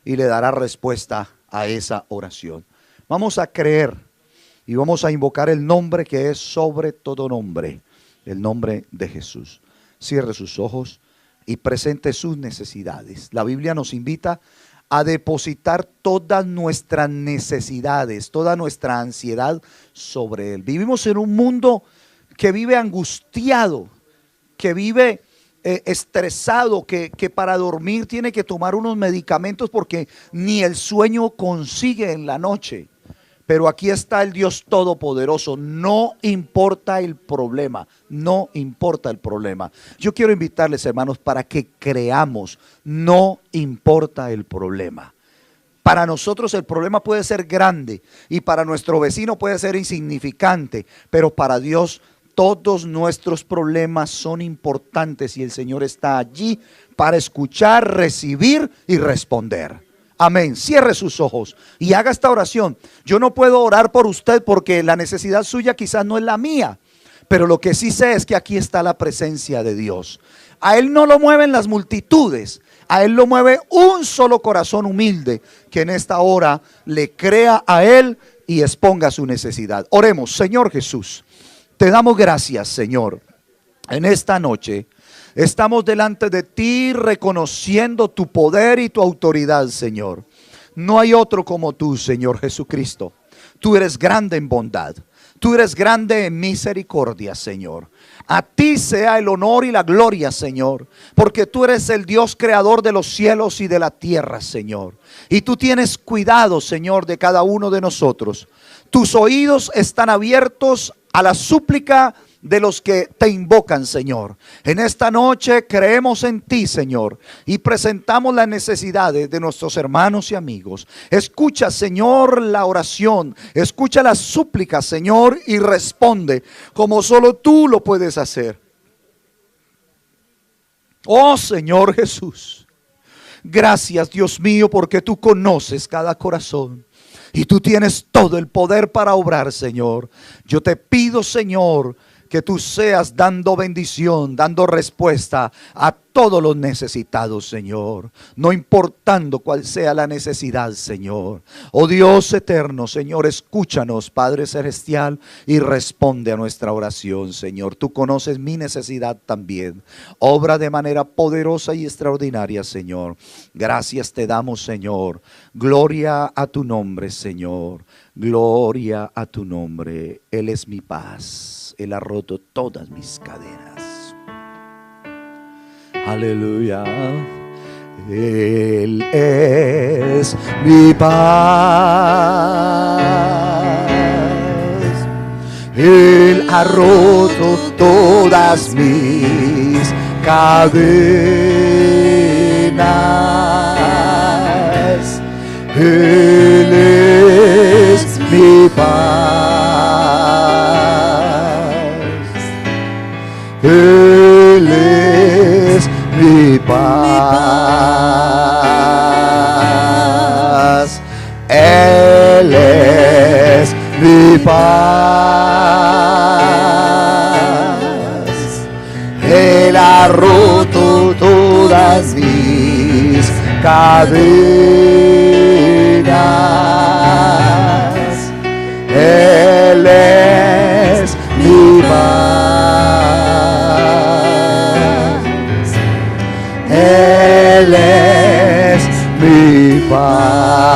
y le dará respuesta a esa oración. Vamos a creer y vamos a invocar el nombre que es sobre todo nombre, el nombre de Jesús. Cierre sus ojos y presente sus necesidades. La Biblia nos invita a depositar todas nuestras necesidades, toda nuestra ansiedad sobre Él. Vivimos en un mundo que vive angustiado, que vive estresado, que para dormir tiene que tomar unos medicamentos porque ni el sueño consigue en la noche. Pero aquí está el Dios Todopoderoso. No importa el problema, no importa el problema. Yo quiero invitarles, hermanos, para que creamos, no importa el problema. Para nosotros el problema puede ser grande y para nuestro vecino puede ser insignificante, pero para Dios todos nuestros problemas son importantes y el Señor está allí para escuchar, recibir y responder. Amén. Cierre sus ojos y haga esta oración. Yo no puedo orar por usted porque la necesidad suya quizás no es la mía, pero lo que sí sé es que aquí está la presencia de Dios. A Él no lo mueven las multitudes, a Él lo mueve un solo corazón humilde que en esta hora le crea a Él y exponga su necesidad. Oremos. Señor Jesús, te damos gracias, Señor, en esta noche. Estamos delante de ti reconociendo tu poder y tu autoridad, Señor. No hay otro como tú, Señor Jesucristo. Tú eres grande en bondad. Tú eres grande en misericordia, Señor. A ti sea el honor y la gloria, Señor, porque tú eres el Dios creador de los cielos y de la tierra, Señor. Y tú tienes cuidado, Señor, de cada uno de nosotros. Tus oídos están abiertos a la súplica de los que te invocan, Señor. En esta noche creemos en ti, Señor, y presentamos las necesidades de nuestros hermanos y amigos. Escucha, Señor, la oración, escucha las súplicas, Señor, y responde como solo tú lo puedes hacer. Oh Señor Jesús, gracias, Dios mío, porque tú conoces cada corazón. Y tú tienes todo el poder para obrar, Señor. Yo te pido, Señor, que tú seas dando bendición, dando respuesta a todos los necesitados, Señor. No importando cuál sea la necesidad, Señor. Oh Dios eterno, Señor, escúchanos, Padre Celestial, y responde a nuestra oración, Señor. Tú conoces mi necesidad también. Obra de manera poderosa y extraordinaria, Señor. Gracias te damos, Señor. Gloria a tu nombre, Señor. Gloria a tu nombre. Él es mi paz. Él ha roto todas mis cadenas. Aleluya. Él es mi paz. Él ha roto todas mis cadenas. Él es mi paz. Él es mi paz. Él es mi paz. Él ha roto todas mis cadenas. Él es mi paz. Él es mi paz.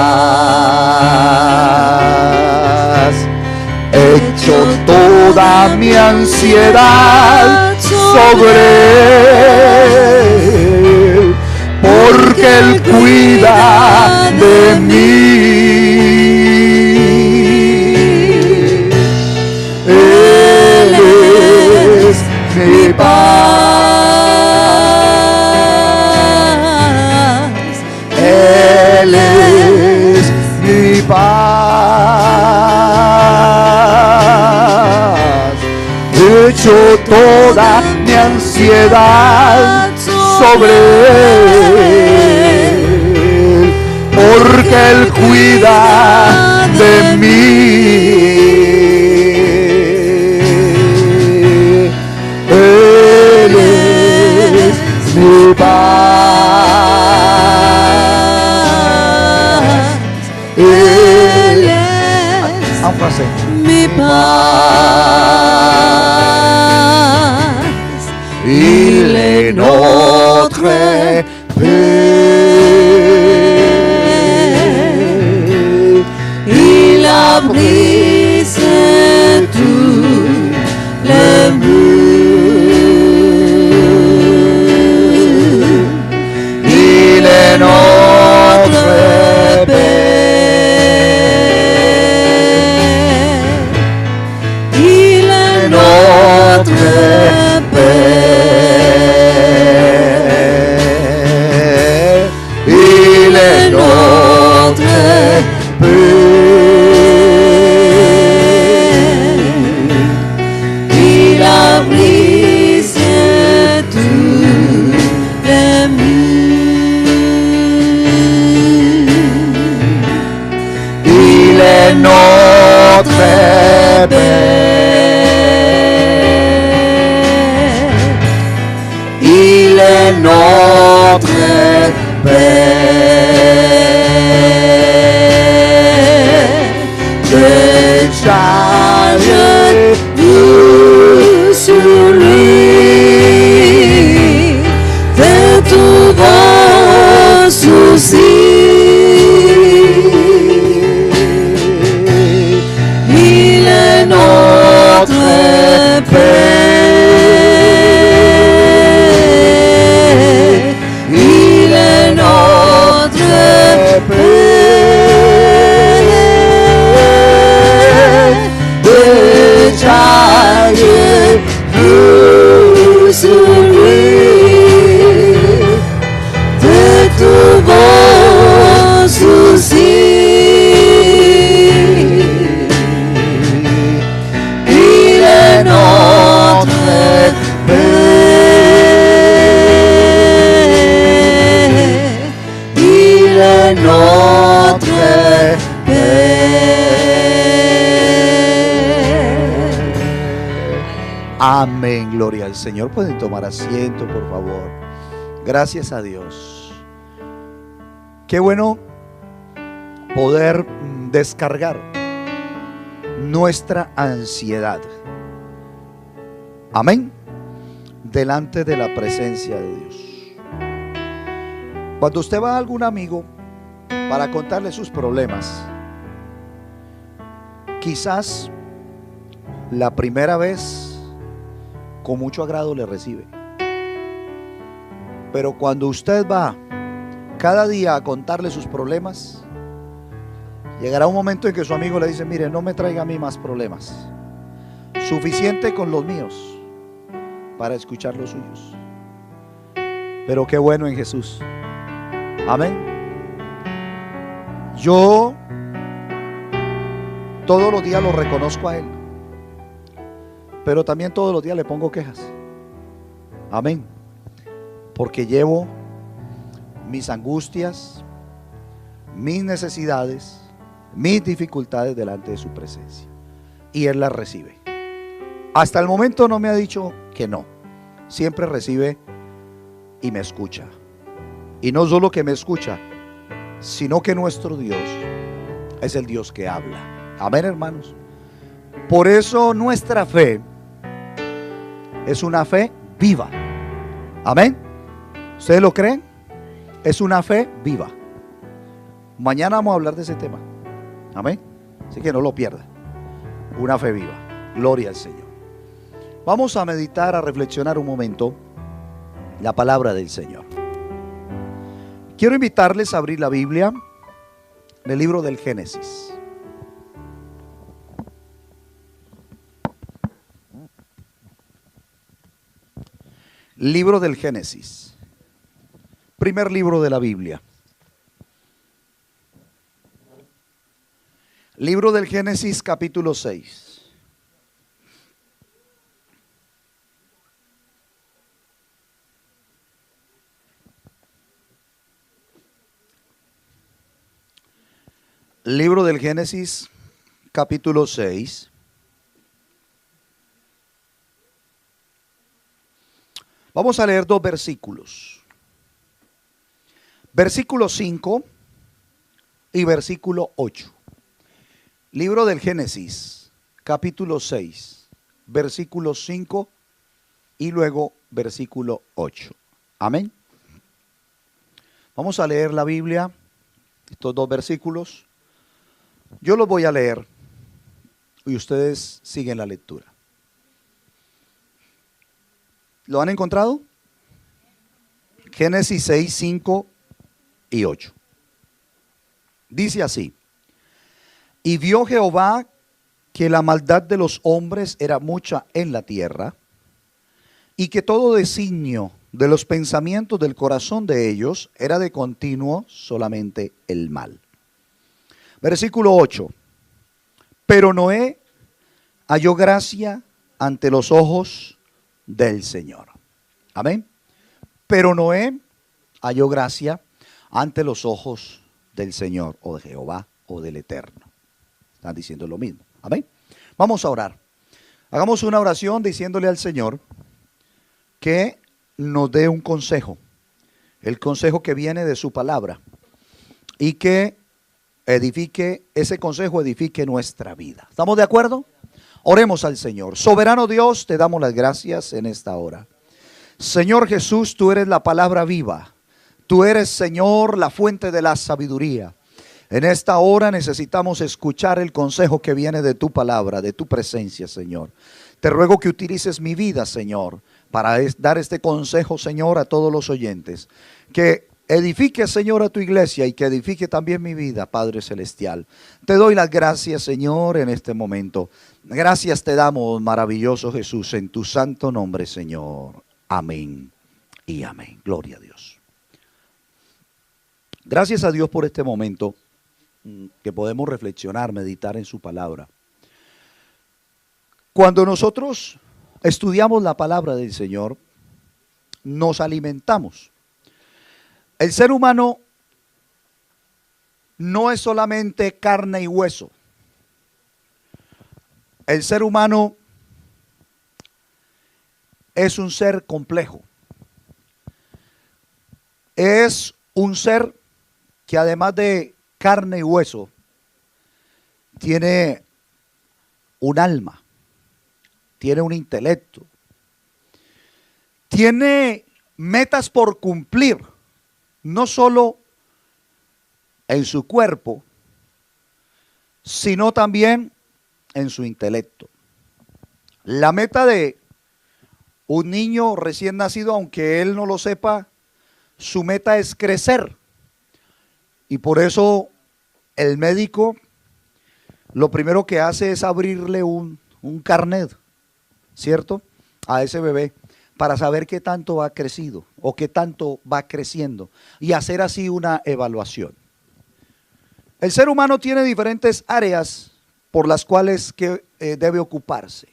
Echo toda mi ansiedad sobre Él, porque Él cuida de mí. Él es mi paz. Él es mi paz. Echo toda mi ansiedad sobre Él, porque Él cuida de mí. Él es mi paz. frase. Mi paz, Il est notre paix. il abrise tous les murs. Il est notre paix. Il est notre paix. Il est notre paix. Il a brisé tous les murs. Il est notre paix. Il est notre paix. Décharge-nous sur lui de tous vos soucis. Il est notre paix. Il est notre paix. Décharge-nous sur lui de tous vos soucis. Il est notre paix. Il est notre paix. Amén, gloria al Señor. Pueden tomar asiento, por favor. Gracias a Dios. Qué bueno poder descargar nuestra ansiedad. Amén. Delante de la presencia de Dios. Cuando usted va a algún amigo para contarle sus problemas, quizás la primera vez con mucho agrado le recibe. Pero cuando usted va cada día a contarle sus problemas, llegará un momento en que su amigo le dice: mire, no me traiga a mí más problemas, suficiente con los míos para escuchar los suyos. Pero qué bueno en Jesús. Amén. Yo todos los días lo reconozco a Él, pero también todos los días le pongo quejas. Amén. Porque llevo mis angustias, mis necesidades, mis dificultades delante de su presencia, y Él las recibe. Hasta el momento no me ha dicho que no. Siempre recibe y me escucha. Y no solo que me escucha, sino que nuestro Dios es el Dios que habla. Amén, hermanos. Por eso nuestra fe es una fe viva. Amén. ¿Ustedes lo creen? Es una fe viva. Mañana vamos a hablar de ese tema. Amén. Así que no lo pierda. Una fe viva. Gloria al Señor. Vamos a meditar, a reflexionar un momento la palabra del Señor. Quiero invitarles a abrir la Biblia en el libro del Génesis. Libro del Génesis. Primer libro de la Biblia. Libro del Génesis, capítulo 6. Libro del Génesis, capítulo 6. Vamos a leer dos versículos. Versículo 5 y versículo 8. Libro del Génesis, capítulo 6, versículo 5 y luego versículo 8. Amén. Vamos a leer la Biblia, estos dos versículos. Yo los voy a leer y ustedes siguen la lectura. ¿Lo han encontrado? Génesis 6, 5 y 8. Dice así: y vio Jehová que la maldad de los hombres era mucha en la tierra, y que todo designio de los pensamientos del corazón de ellos era de continuo solamente el mal. Versículo 8. Pero Noé halló gracia ante los ojos del Señor. Amén. Pero Noé halló gracia ante los ojos del Señor, o de Jehová, o del Eterno. Están diciendo lo mismo. Amén. Vamos a orar. Hagamos una oración diciéndole al Señor que nos dé un consejo. El consejo que viene de su palabra. Y que edifique, ese consejo edifique nuestra vida. ¿Estamos de acuerdo? Oremos al Señor. Soberano Dios, te damos las gracias en esta hora. Señor Jesús, tú eres la palabra viva. Tú eres, Señor, la fuente de la sabiduría. En esta hora necesitamos escuchar el consejo que viene de tu palabra, de tu presencia, Señor. Te ruego que utilices mi vida, Señor, para dar este consejo, Señor, a todos los oyentes. Que edifique, Señor, a tu iglesia y que edifique también mi vida, Padre Celestial. Te doy las gracias, Señor, en este momento. Gracias te damos, maravilloso Jesús, en tu santo nombre, Señor. Amén y amén. Gloria a Dios. Gracias a Dios por este momento que podemos reflexionar, meditar en su palabra. Cuando nosotros estudiamos la palabra del Señor, nos alimentamos. El ser humano no es solamente carne y hueso. El ser humano es un ser complejo. Es un ser que además de carne y hueso, tiene un alma, tiene un intelecto, tiene metas por cumplir, no solo en su cuerpo, sino también en su intelecto. La meta de un niño recién nacido, aunque él no lo sepa, su meta es crecer. Y por eso el médico lo primero que hace es abrirle un carnet, ¿cierto? A ese bebé para saber qué tanto ha crecido o qué tanto va creciendo y hacer así una evaluación. El ser humano tiene diferentes áreas por las cuales debe ocuparse.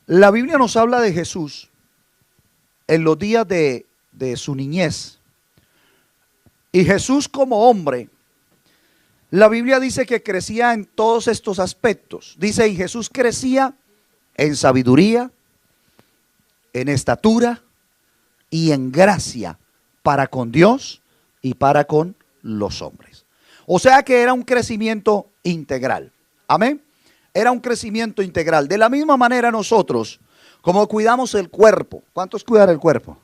La Biblia nos habla de Jesús en los días de su niñez. Y Jesús como hombre, la Biblia dice que crecía en todos estos aspectos. Dice, y Jesús crecía en sabiduría, en estatura y en gracia para con Dios y para con los hombres. O sea que era un crecimiento integral. Amén. Era un crecimiento integral. De la misma manera nosotros, como cuidamos el cuerpo. ¿Cuántos cuidan el cuerpo?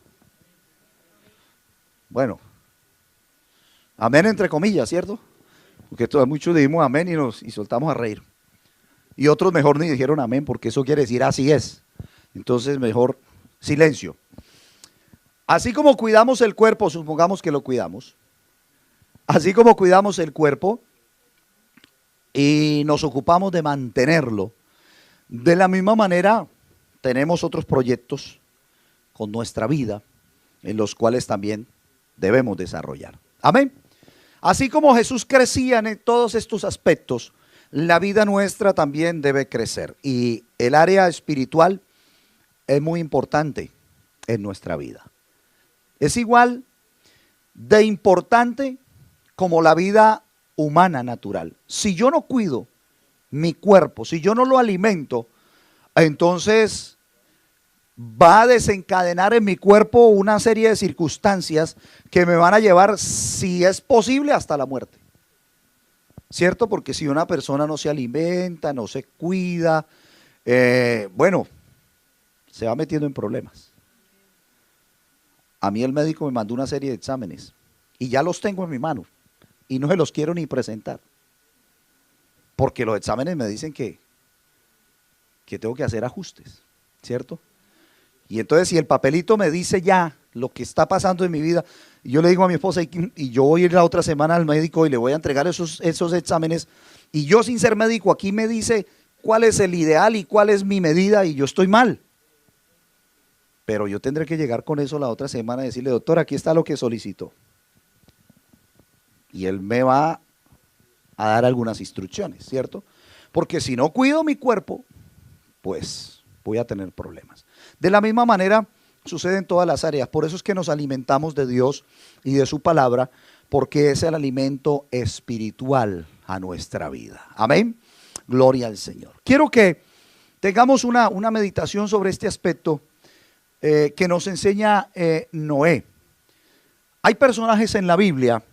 Bueno, amén entre comillas, ¿cierto? Porque muchos dijimos amén y soltamos a reír. Y otros mejor ni dijeron amén porque eso quiere decir así es. Entonces mejor silencio. Así como cuidamos el cuerpo, supongamos que lo cuidamos. Así como cuidamos el cuerpo y nos ocupamos de mantenerlo, de la misma manera tenemos otros proyectos con nuestra vida en los cuales también debemos desarrollar. Amén. Así como Jesús crecía en todos estos aspectos, la vida nuestra también debe crecer. Y el área espiritual es muy importante en nuestra vida. Es igual de importante como la vida humana natural. Si yo no cuido mi cuerpo, si yo no lo alimento, entonces va a desencadenar en mi cuerpo una serie de circunstancias que me van a llevar, si es posible, hasta la muerte. ¿cierto? Porque si una persona no se alimenta, no se cuida, bueno, se va metiendo en problemas. A mí el médico me mandó una serie de exámenes y ya los tengo en mi mano y no se los quiero ni presentar, porque los exámenes me dicen que tengo que hacer ajustes, ¿cierto? Y entonces si el papelito me dice ya lo que está pasando en mi vida, yo le digo a mi esposa y yo voy a ir la otra semana al médico y le voy a entregar esos exámenes, y yo sin ser médico aquí me dice cuál es el ideal y cuál es mi medida y yo estoy mal. Pero yo tendré que llegar con eso la otra semana y decirle, doctor, aquí está lo que solicitó. Y él me va a dar algunas instrucciones, ¿cierto? Porque si no cuido mi cuerpo, pues voy a tener problemas. De la misma manera sucede en todas las áreas. Por eso es que nos alimentamos de Dios y de su palabra, porque es el alimento espiritual a nuestra vida. Amén. Gloria al Señor. Quiero que tengamos una meditación sobre este aspecto que nos enseña Noé. Hay personajes en la Biblia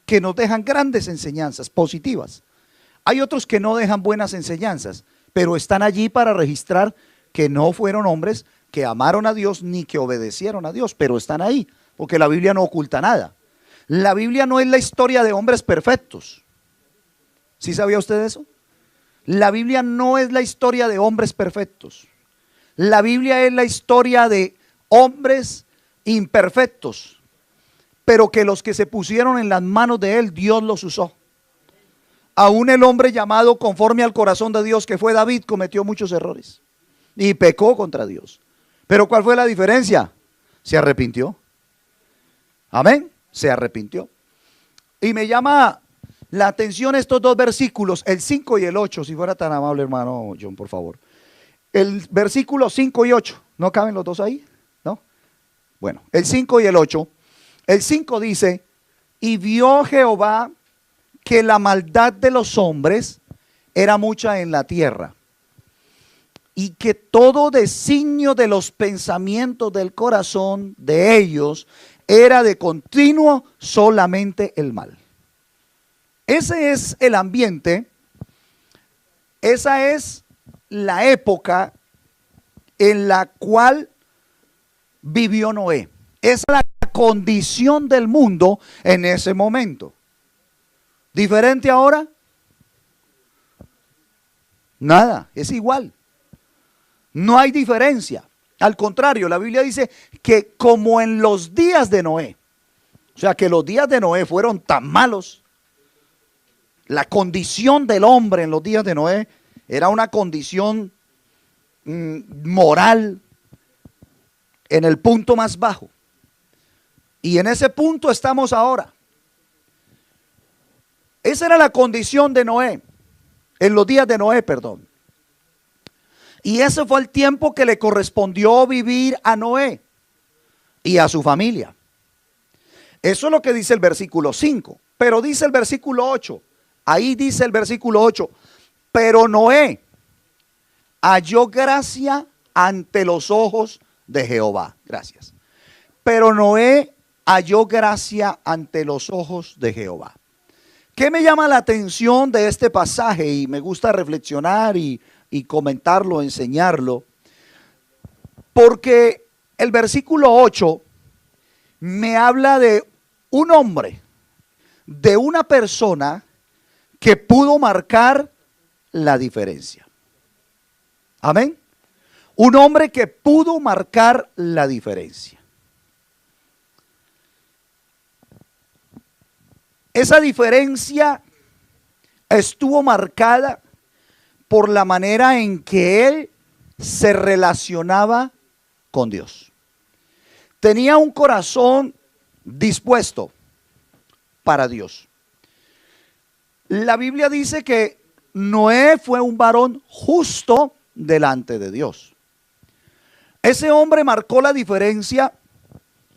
que nos dejan grandes enseñanzas positivas. Hay otros que no dejan buenas enseñanzas, pero están allí para registrar que no fueron hombres que amaron a Dios ni que obedecieron a Dios, pero están ahí, porque la Biblia no oculta nada. La Biblia no es la historia de hombres perfectos. ¿Sí sabía usted eso? La Biblia no es la historia de hombres perfectos. La Biblia es la historia de hombres imperfectos, pero que los que se pusieron en las manos de Él, Dios los usó. Aún el hombre llamado conforme al corazón de Dios, que fue David, cometió muchos errores y pecó contra Dios. Pero ¿cuál fue la diferencia? Se arrepintió. Amén, se arrepintió. Y me llama la atención estos dos versículos, el 5 y el 8, si fuera tan amable, hermano John, por favor. El versículo 5 y 8, ¿no caben los dos ahí? ¿No? Bueno, el 5 y el 8. El 5 dice, y vio Jehová que la maldad de los hombres era mucha en la tierra, y que todo designio de los pensamientos del corazón de ellos era de continuo solamente el mal. Ese es el ambiente, esa es la época en la cual vivió Noé. Esa es la condición del mundo en ese momento. ¿Diferente ahora? Nada, es igual. No hay diferencia. Al contrario, la Biblia dice que como en los días de Noé, o sea que los días de Noé fueron tan malos, la condición del hombre en los días de Noé era una condición moral en el punto más bajo. Y en ese punto estamos ahora. Esa era la condición de Noé, en los días de Noé, perdón. Y ese fue el tiempo que le correspondió vivir a Noé y a su familia. Eso es lo que dice el versículo 5. Pero dice el versículo 8. Ahí dice el versículo 8. Pero Noé halló gracia ante los ojos de Jehová. Gracias. Pero Noé halló gracia ante los ojos de Jehová. ¿Qué me llama la atención de este pasaje? Y me gusta reflexionar y comentarlo, enseñarlo. Porque el versículo 8 me habla de un hombre, de una persona que pudo marcar la diferencia. Amén. Un hombre que pudo marcar la diferencia. Esa diferencia estuvo marcada por la manera en que él se relacionaba con Dios. Tenía un corazón dispuesto para Dios. La Biblia dice que Noé fue un varón justo delante de Dios. Ese hombre marcó la diferencia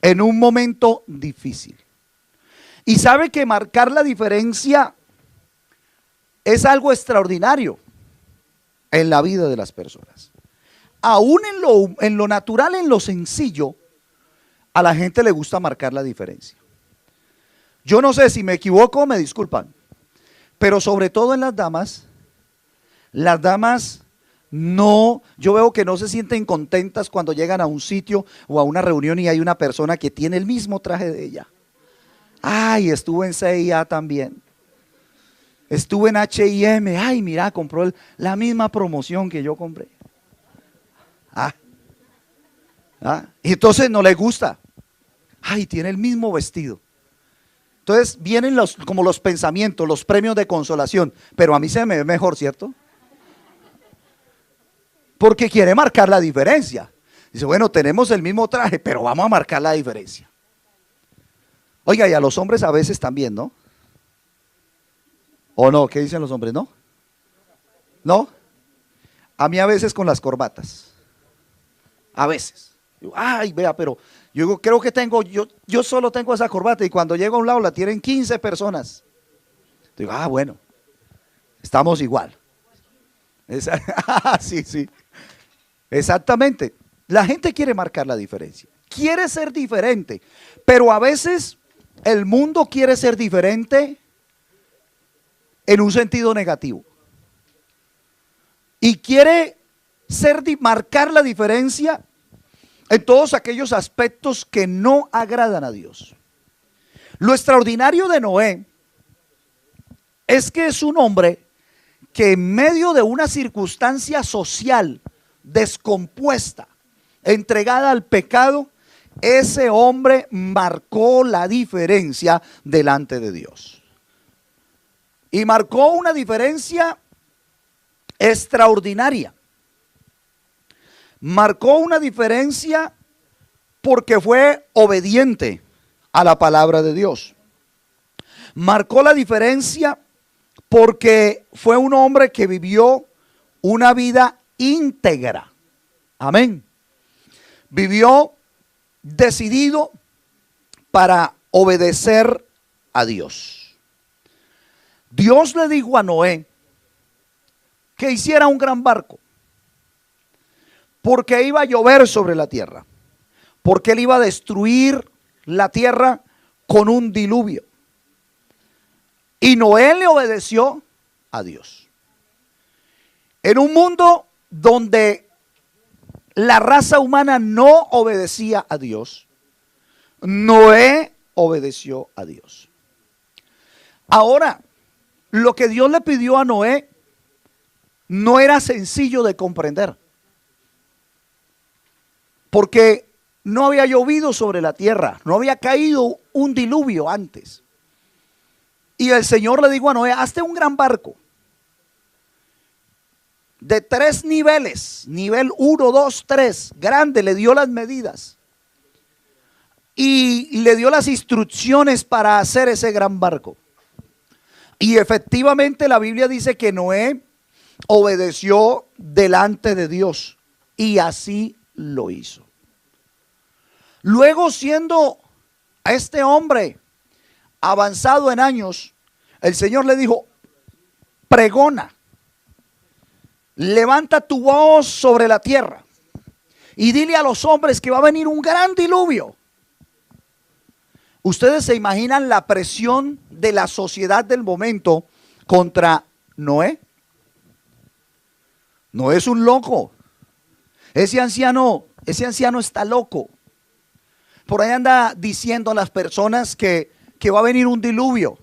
en un momento difícil. Y sabe que marcar la diferencia es algo extraordinario en la vida de las personas. Aún en lo natural, en lo sencillo, a la gente le gusta marcar la diferencia. Yo no sé si me equivoco, me disculpan, Pero sobre todo en las damas no, yo veo que no se sienten contentas cuando llegan a un sitio o a una reunión y hay una persona que tiene el mismo traje de ella. Ay, estuve en CIA también. Estuve en H&M. Ay, mira, compró la misma promoción que yo compré. Y entonces no le gusta. Ay, tiene el mismo vestido. Entonces vienen como los pensamientos, los premios de consolación. Pero a mí se me ve mejor, ¿cierto? Porque quiere marcar la diferencia. Dice, bueno, tenemos el mismo traje, pero vamos a marcar la diferencia. Oiga, y a los hombres a veces también, ¿no? ¿O no? ¿Qué dicen los hombres? ¿No? ¿No? A mí a veces con las corbatas. A veces. Digo, ay, vea, pero yo creo que yo solo tengo esa corbata y cuando llego a un lado la tienen 15 personas. Digo, bueno, estamos igual. Sí, sí. Exactamente. La gente quiere marcar la diferencia. Quiere ser diferente. Pero a veces el mundo quiere ser diferente en un sentido negativo. Y quiere marcar la diferencia en todos aquellos aspectos que no agradan a Dios. Lo extraordinario de Noé es que es un hombre que en medio de una circunstancia social descompuesta, entregada al pecado, ese hombre marcó la diferencia delante de Dios. Y marcó una diferencia extraordinaria. Marcó una diferencia porque fue obediente a la palabra de Dios. Marcó la diferencia porque fue un hombre que vivió una vida íntegra. Amén. Vivió decidido para obedecer a Dios. Dios le dijo a Noé que hiciera un gran barco, porque iba a llover sobre la tierra, porque él iba a destruir la tierra con un diluvio. Y Noé le obedeció a Dios. En un mundo donde la raza humana no obedecía a Dios, Noé obedeció a Dios. Ahora, lo que Dios le pidió a Noé no era sencillo de comprender, porque no había llovido sobre la tierra, no había caído un diluvio antes. Y el Señor le dijo a Noé, hazte un gran barco de 3 niveles, nivel 1, 2, 3, grande, le dio las medidas y le dio las instrucciones para hacer ese gran barco. Y efectivamente la Biblia dice que Noé obedeció delante de Dios y así lo hizo. Luego, siendo a este hombre avanzado en años, el Señor le dijo, pregona, levanta tu voz sobre la tierra y dile a los hombres que va a venir un gran diluvio. Ustedes se imaginan la presión de la sociedad del momento contra Noé. Noé es un loco. Ese anciano está loco. Por ahí anda diciendo a las personas que va a venir un diluvio.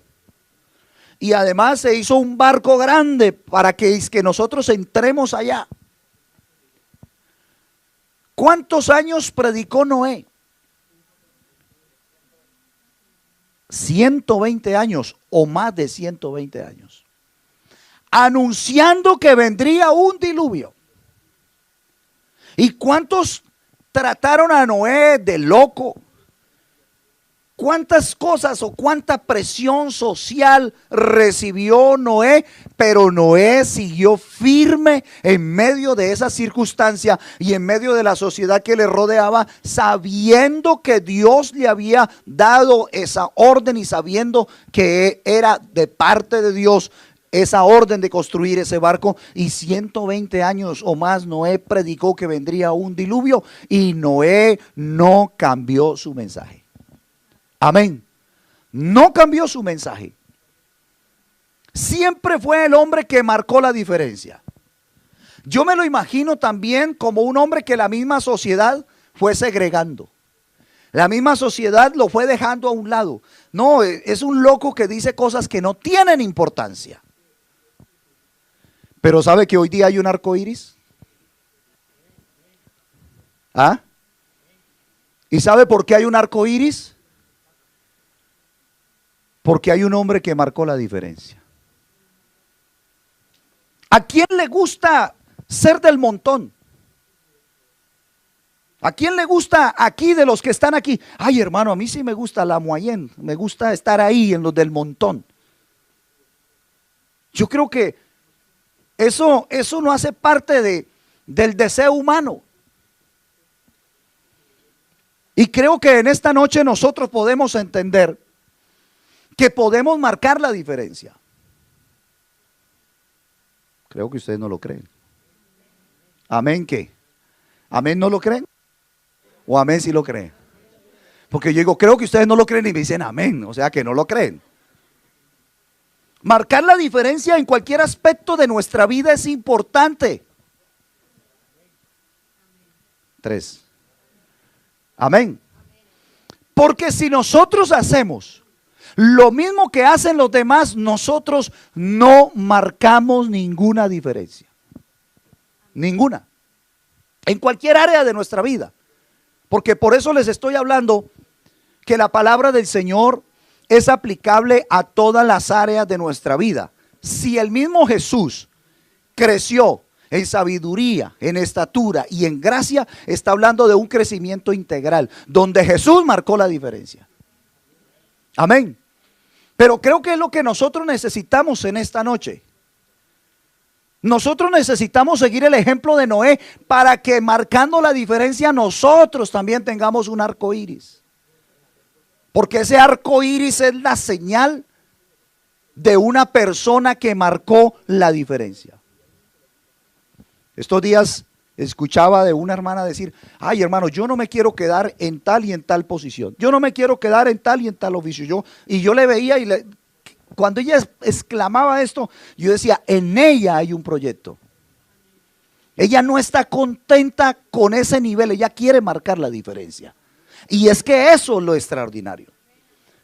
Y además se hizo un barco grande para que nosotros entremos allá. ¿Cuántos años predicó Noé? 120 años o más de 120 años. Anunciando que vendría un diluvio. ¿Y cuántos trataron a Noé de loco? ¿Cuántas cosas o cuánta presión social recibió Noé? Pero Noé siguió firme en medio de esa circunstancia y en medio de la sociedad que le rodeaba, sabiendo que Dios le había dado esa orden y sabiendo que era de parte de Dios esa orden de construir ese barco. Y 120 años o más Noé predicó que vendría un diluvio y Noé no cambió su mensaje. Amén. No cambió su mensaje. siempre fue el hombre que marcó la diferencia. Yo me lo imagino también como un hombre que la misma sociedad fue segregando. La misma sociedad lo fue dejando a un lado. No, es un loco que dice cosas que no tienen importancia. Pero ¿sabe que hoy día hay un arco iris? ¿Ah? ¿Y sabe por qué hay un arco iris? Porque hay un hombre que marcó la diferencia. ¿A quién le gusta ser del montón? ¿A quién le gusta aquí de los que están aquí? Ay, hermano, a mí sí me gusta la moyenne, me gusta estar ahí en los del montón. Yo creo que eso no hace parte del deseo humano. Y creo que en esta noche nosotros podemos entender que podemos marcar la diferencia. Creo que ustedes no lo creen. ¿Amén qué? ¿Amén no lo creen? ¿O amén sí lo creen? Porque yo digo, creo que ustedes no lo creen y me dicen amén, o sea que no lo creen. Marcar la diferencia en cualquier aspecto de nuestra vida es importante. 3. Amén. Porque si nosotros hacemos lo mismo que hacen los demás, nosotros no marcamos ninguna diferencia. Ninguna. En cualquier área de nuestra vida. Porque por eso les estoy hablando que la palabra del Señor es aplicable a todas las áreas de nuestra vida. Si el mismo Jesús creció en sabiduría, en estatura y en gracia, está hablando de un crecimiento integral, donde Jesús marcó la diferencia. Amén. Pero creo que es lo que nosotros necesitamos en esta noche. Nosotros necesitamos seguir el ejemplo de Noé para que marcando la diferencia nosotros también tengamos un arco iris. Porque ese arco iris es la señal de una persona que marcó la diferencia. Estos días escuchaba de una hermana decir, ay hermano, yo no me quiero quedar en tal y en tal posición. Yo no me quiero quedar en tal y en tal oficio. Y yo le veía y cuando ella exclamaba esto, yo decía, en ella hay un proyecto. Ella no está contenta con ese nivel, ella quiere marcar la diferencia. Y es que eso es lo extraordinario.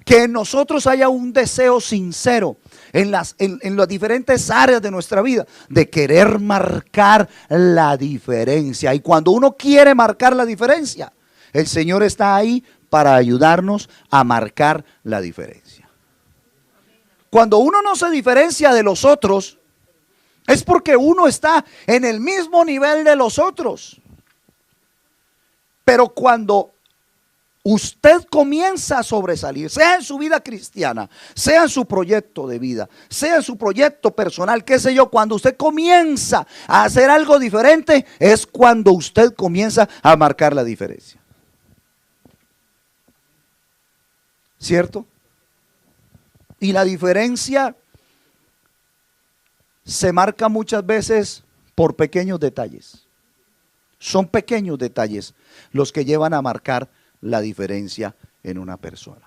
Que en nosotros haya un deseo sincero en las diferentes áreas de nuestra vida de querer marcar la diferencia. Y cuando uno quiere marcar la diferencia, el Señor está ahí para ayudarnos a marcar la diferencia. Cuando uno no se diferencia de los otros, es porque uno está en el mismo nivel de los otros. Pero cuando usted comienza a sobresalir, sea en su vida cristiana, sea en su proyecto de vida, sea en su proyecto personal, qué sé yo, cuando usted comienza a hacer algo diferente, es cuando usted comienza a marcar la diferencia. ¿Cierto? Y la diferencia se marca muchas veces por pequeños detalles. Son pequeños detalles los que llevan a marcar la diferencia en una persona.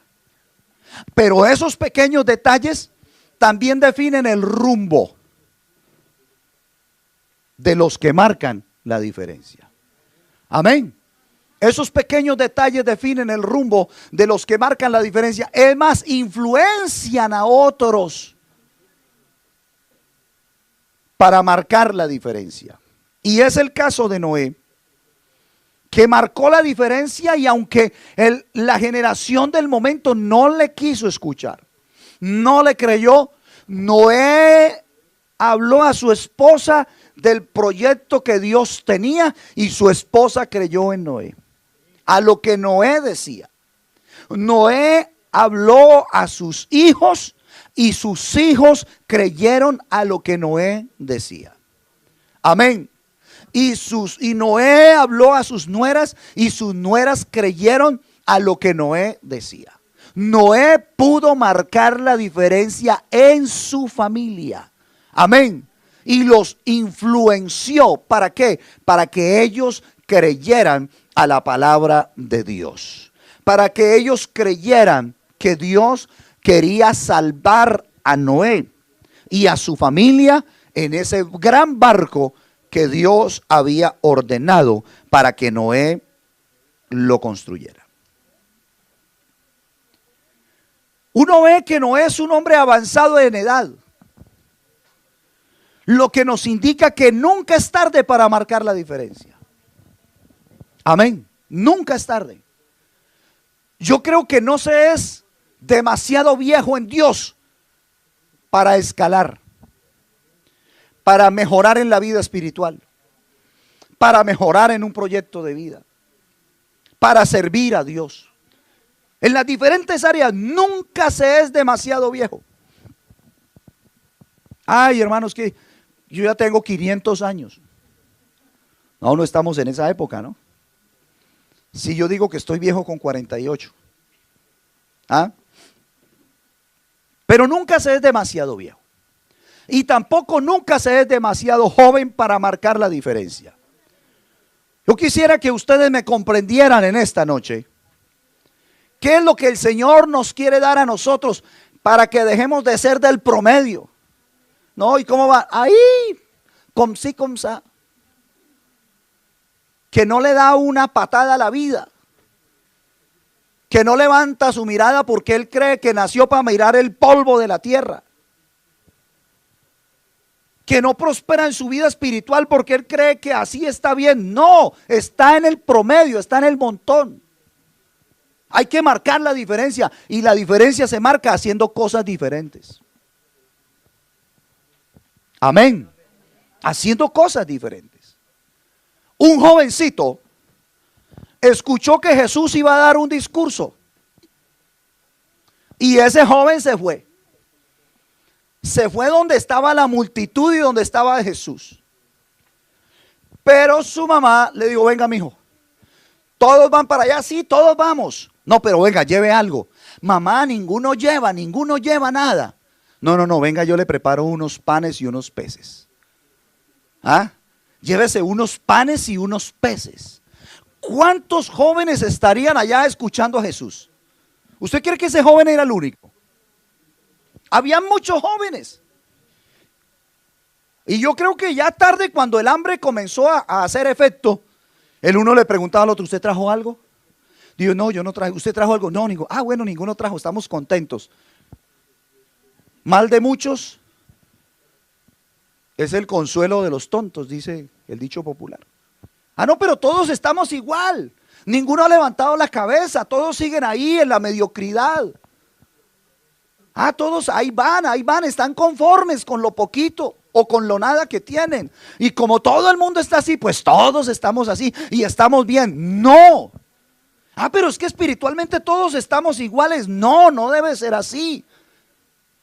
Pero esos pequeños detalles también definen el rumbo de los que marcan la diferencia. Amén. Esos pequeños detalles definen el rumbo de los que marcan la diferencia. Es más, influencian a otros para marcar la diferencia. Y es el caso de Noé, que marcó la diferencia, y aunque la generación del momento no le quiso escuchar, no le creyó, Noé habló a su esposa del proyecto que Dios tenía y su esposa creyó en Noé, a lo que Noé decía. Noé habló a sus hijos y sus hijos creyeron a lo que Noé decía. Amén. Y Noé habló a sus nueras y sus nueras creyeron a lo que Noé decía. Noé pudo marcar la diferencia en su familia. Amén. Y los influenció. ¿Para qué? Para que ellos creyeran a la palabra de Dios. Para que ellos creyeran que Dios quería salvar a Noé. y a su familia en ese gran barco que Dios había ordenado para que Noé lo construyera. Uno ve que Noé es un hombre avanzado en edad, lo que nos indica que nunca es tarde para marcar la diferencia. Amén, nunca es tarde. Yo creo que no se es demasiado viejo en Dios para escalar, para mejorar en la vida espiritual, para mejorar en un proyecto de vida, para servir a Dios. En las diferentes áreas nunca se es demasiado viejo. Ay, hermanos, que yo ya tengo 500 años. No, no estamos en esa época, ¿no? Si yo digo que estoy viejo con 48. ¿Ah? Pero nunca se es demasiado viejo. Y tampoco nunca se es demasiado joven para marcar la diferencia. Yo quisiera que ustedes me comprendieran en esta noche. ¿Qué es lo que el Señor nos quiere dar a nosotros para que dejemos de ser del promedio? No, ¿y cómo va? Ahí, como si, como sa. Que no le da una patada a la vida. Que no levanta su mirada porque él cree que nació para mirar el polvo de la tierra. Que no prospera en su vida espiritual porque él cree que así está bien. No, está en el promedio, está en el montón. Hay que marcar la diferencia y la diferencia se marca haciendo cosas diferentes. Amén. Haciendo cosas diferentes. Un jovencito escuchó que Jesús iba a dar un discurso y ese joven se fue. Se fue donde estaba la multitud y donde estaba Jesús. Pero su mamá le dijo: venga, mijo, todos van para allá. Sí, todos vamos. No, pero venga, lleve algo. Mamá, ninguno lleva nada. No, venga, yo le preparo unos panes y unos peces. ¿Ah? Llévese unos panes y unos peces. ¿Cuántos jóvenes estarían allá escuchando a Jesús? ¿Usted cree que ese joven era el único? Había muchos jóvenes. Y yo creo que ya tarde, cuando el hambre comenzó a hacer efecto, el uno le preguntaba al otro: ¿usted trajo algo? Digo: no, yo no traje. ¿Usted trajo algo? No, ninguno. Ah, bueno, ninguno trajo, estamos contentos. Mal de muchos es el consuelo de los tontos, dice el dicho popular. Ah, no, pero todos estamos igual. Ninguno ha levantado la cabeza, todos siguen ahí en la mediocridad. Ah, todos ahí van, están conformes con lo poquito o con lo nada que tienen. Y como todo el mundo está así, pues todos estamos así y estamos bien. No. Ah, pero es que espiritualmente todos estamos iguales. No, no debe ser así.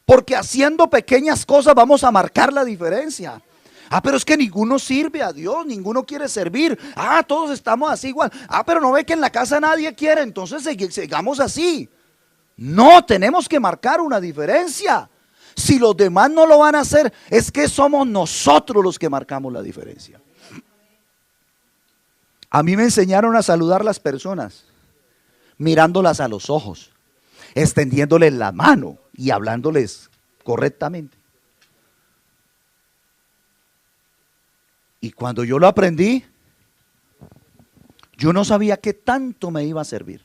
Porque haciendo pequeñas cosas vamos a marcar la diferencia. Ah, pero es que ninguno sirve a Dios, ninguno quiere servir. Ah, todos estamos así igual. Ah, pero no ve que en la casa nadie quiere, entonces sigamos así. No, tenemos que marcar una diferencia. Si los demás no lo van a hacer, es que somos nosotros los que marcamos la diferencia. A mí me enseñaron a saludar a las personas mirándolas a los ojos, extendiéndoles la mano y hablándoles correctamente. Y cuando yo lo aprendí, yo no sabía qué tanto me iba a servir.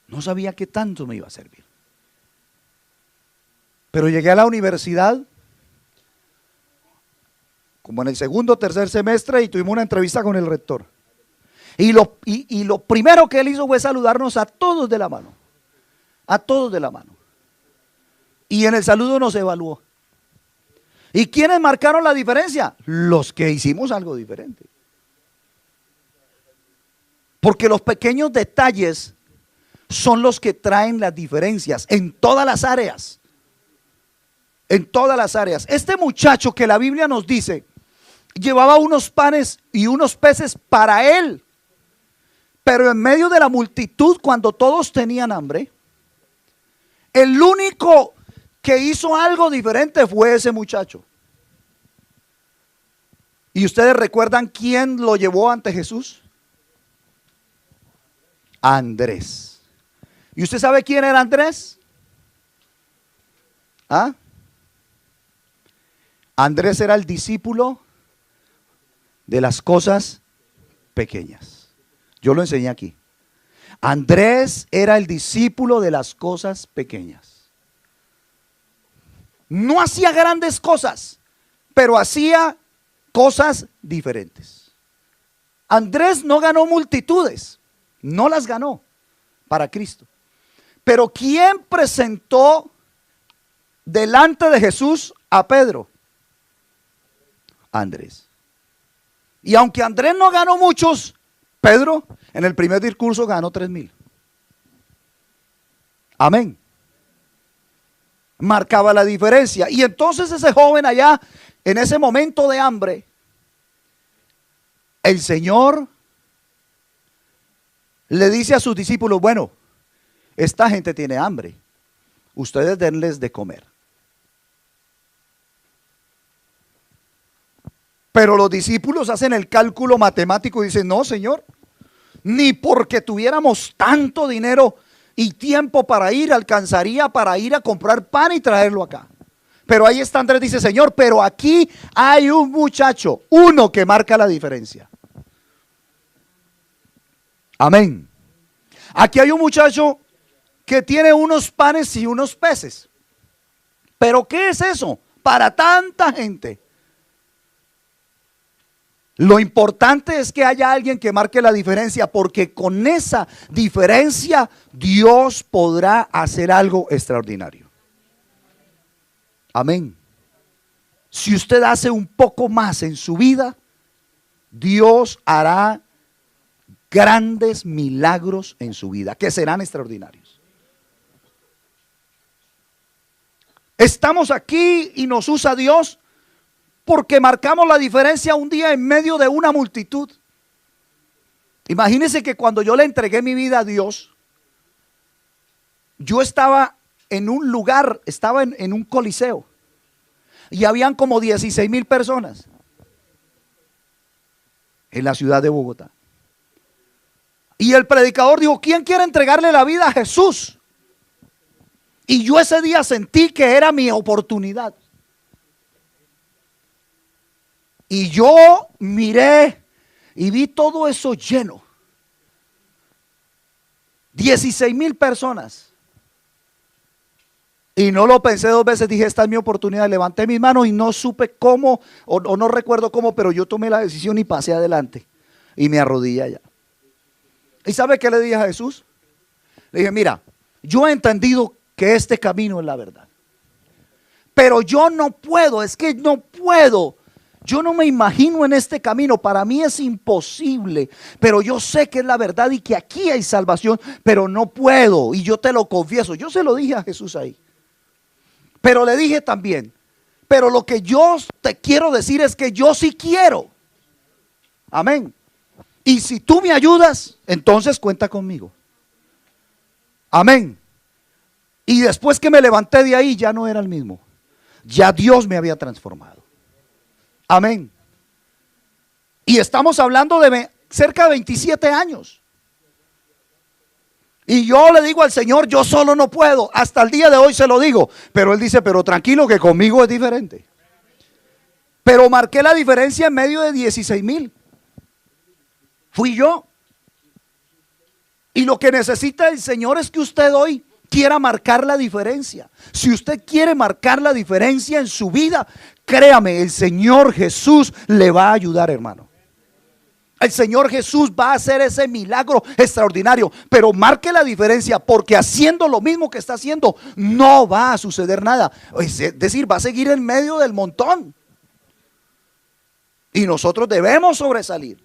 No sabía qué tanto me iba a servir. Pero llegué a la universidad, como en el segundo o tercer semestre, y tuvimos una entrevista con el rector. Y lo primero que él hizo fue saludarnos a todos de la mano. A todos de la mano. Y en el saludo nos evaluó. ¿Y quiénes marcaron la diferencia? Los que hicimos algo diferente. Porque los pequeños detalles son los que traen las diferencias en todas las áreas. En todas las áreas. Este muchacho que la Biblia nos dice llevaba unos panes y unos peces para él. Pero en medio de la multitud, cuando todos tenían hambre, el único que hizo algo diferente fue ese muchacho. ¿Y ustedes recuerdan quién lo llevó ante Jesús? Andrés. ¿Y usted sabe quién era Andrés? ¿Ah? Andrés era el discípulo de las cosas pequeñas. Yo lo enseñé aquí. Andrés era el discípulo de las cosas pequeñas. No hacía grandes cosas, pero hacía cosas diferentes. Andrés no ganó multitudes, no las ganó para Cristo. Pero ¿quién presentó delante de Jesús a Pedro? Andrés. Y aunque Andrés no ganó muchos, Pedro en el primer discurso ganó 3,000. Amén. Marcaba la diferencia. Y entonces ese joven allá, en ese momento de hambre, el Señor le dice a sus discípulos: bueno, esta gente tiene hambre, ustedes denles de comer. Pero los discípulos hacen el cálculo matemático y dicen: no, Señor, ni porque tuviéramos tanto dinero y tiempo para ir, alcanzaría para ir a comprar pan y traerlo acá. Pero ahí está Andrés, dice: Señor, pero aquí hay un muchacho, uno que marca la diferencia. Amén. Aquí hay un muchacho que tiene unos panes y unos peces. Pero ¿qué es eso para tanta gente? Lo importante es que haya alguien que marque la diferencia, porque con esa diferencia Dios podrá hacer algo extraordinario. Amén. Si usted hace un poco más en su vida, Dios hará grandes milagros en su vida, que serán extraordinarios. Estamos aquí y nos usa Dios porque marcamos la diferencia un día en medio de una multitud. Imagínense que cuando yo le entregué mi vida a Dios, yo estaba en un lugar, estaba en un coliseo, y habían como 16,000 personas en la ciudad de Bogotá. Y el predicador dijo: ¿quién quiere entregarle la vida a Jesús? Y yo ese día sentí que era mi oportunidad. Y yo miré y vi todo eso lleno. 16,000 personas. Y no lo pensé dos veces, dije: esta es mi oportunidad. Levanté mis manos y no supe cómo, o no recuerdo cómo, pero yo tomé la decisión y pasé adelante. Y me arrodillé allá. ¿Y sabe qué le dije a Jesús? Le dije: mira, yo he entendido que este camino es la verdad, pero yo no puedo, es que no puedo. Yo no me imagino en este camino, para mí es imposible, pero yo sé que es la verdad y que aquí hay salvación, pero no puedo, y yo te lo confieso. Yo se lo dije a Jesús ahí, pero le dije también: pero lo que yo te quiero decir es que yo sí quiero. Amén. Y si tú me ayudas, entonces cuenta conmigo. Amén. Y después que me levanté de ahí, ya no era el mismo. Ya Dios me había transformado. Amén. Y estamos hablando de cerca de 27 años. Y yo le digo al Señor: yo solo no puedo. Hasta el día de hoy se lo digo. Pero Él dice: pero tranquilo, que conmigo es diferente. Pero marqué la diferencia en medio de 16,000. Fui yo. Y lo que necesita el Señor es que usted hoy quiera marcar la diferencia. Si usted quiere marcar la diferencia en su vida, créame, el Señor Jesús le va a ayudar, hermano. El Señor Jesús va a hacer ese milagro extraordinario, pero marque la diferencia, porque haciendo lo mismo que está haciendo no va a suceder nada. Es decir, va a seguir en medio del montón. Y nosotros debemos sobresalir,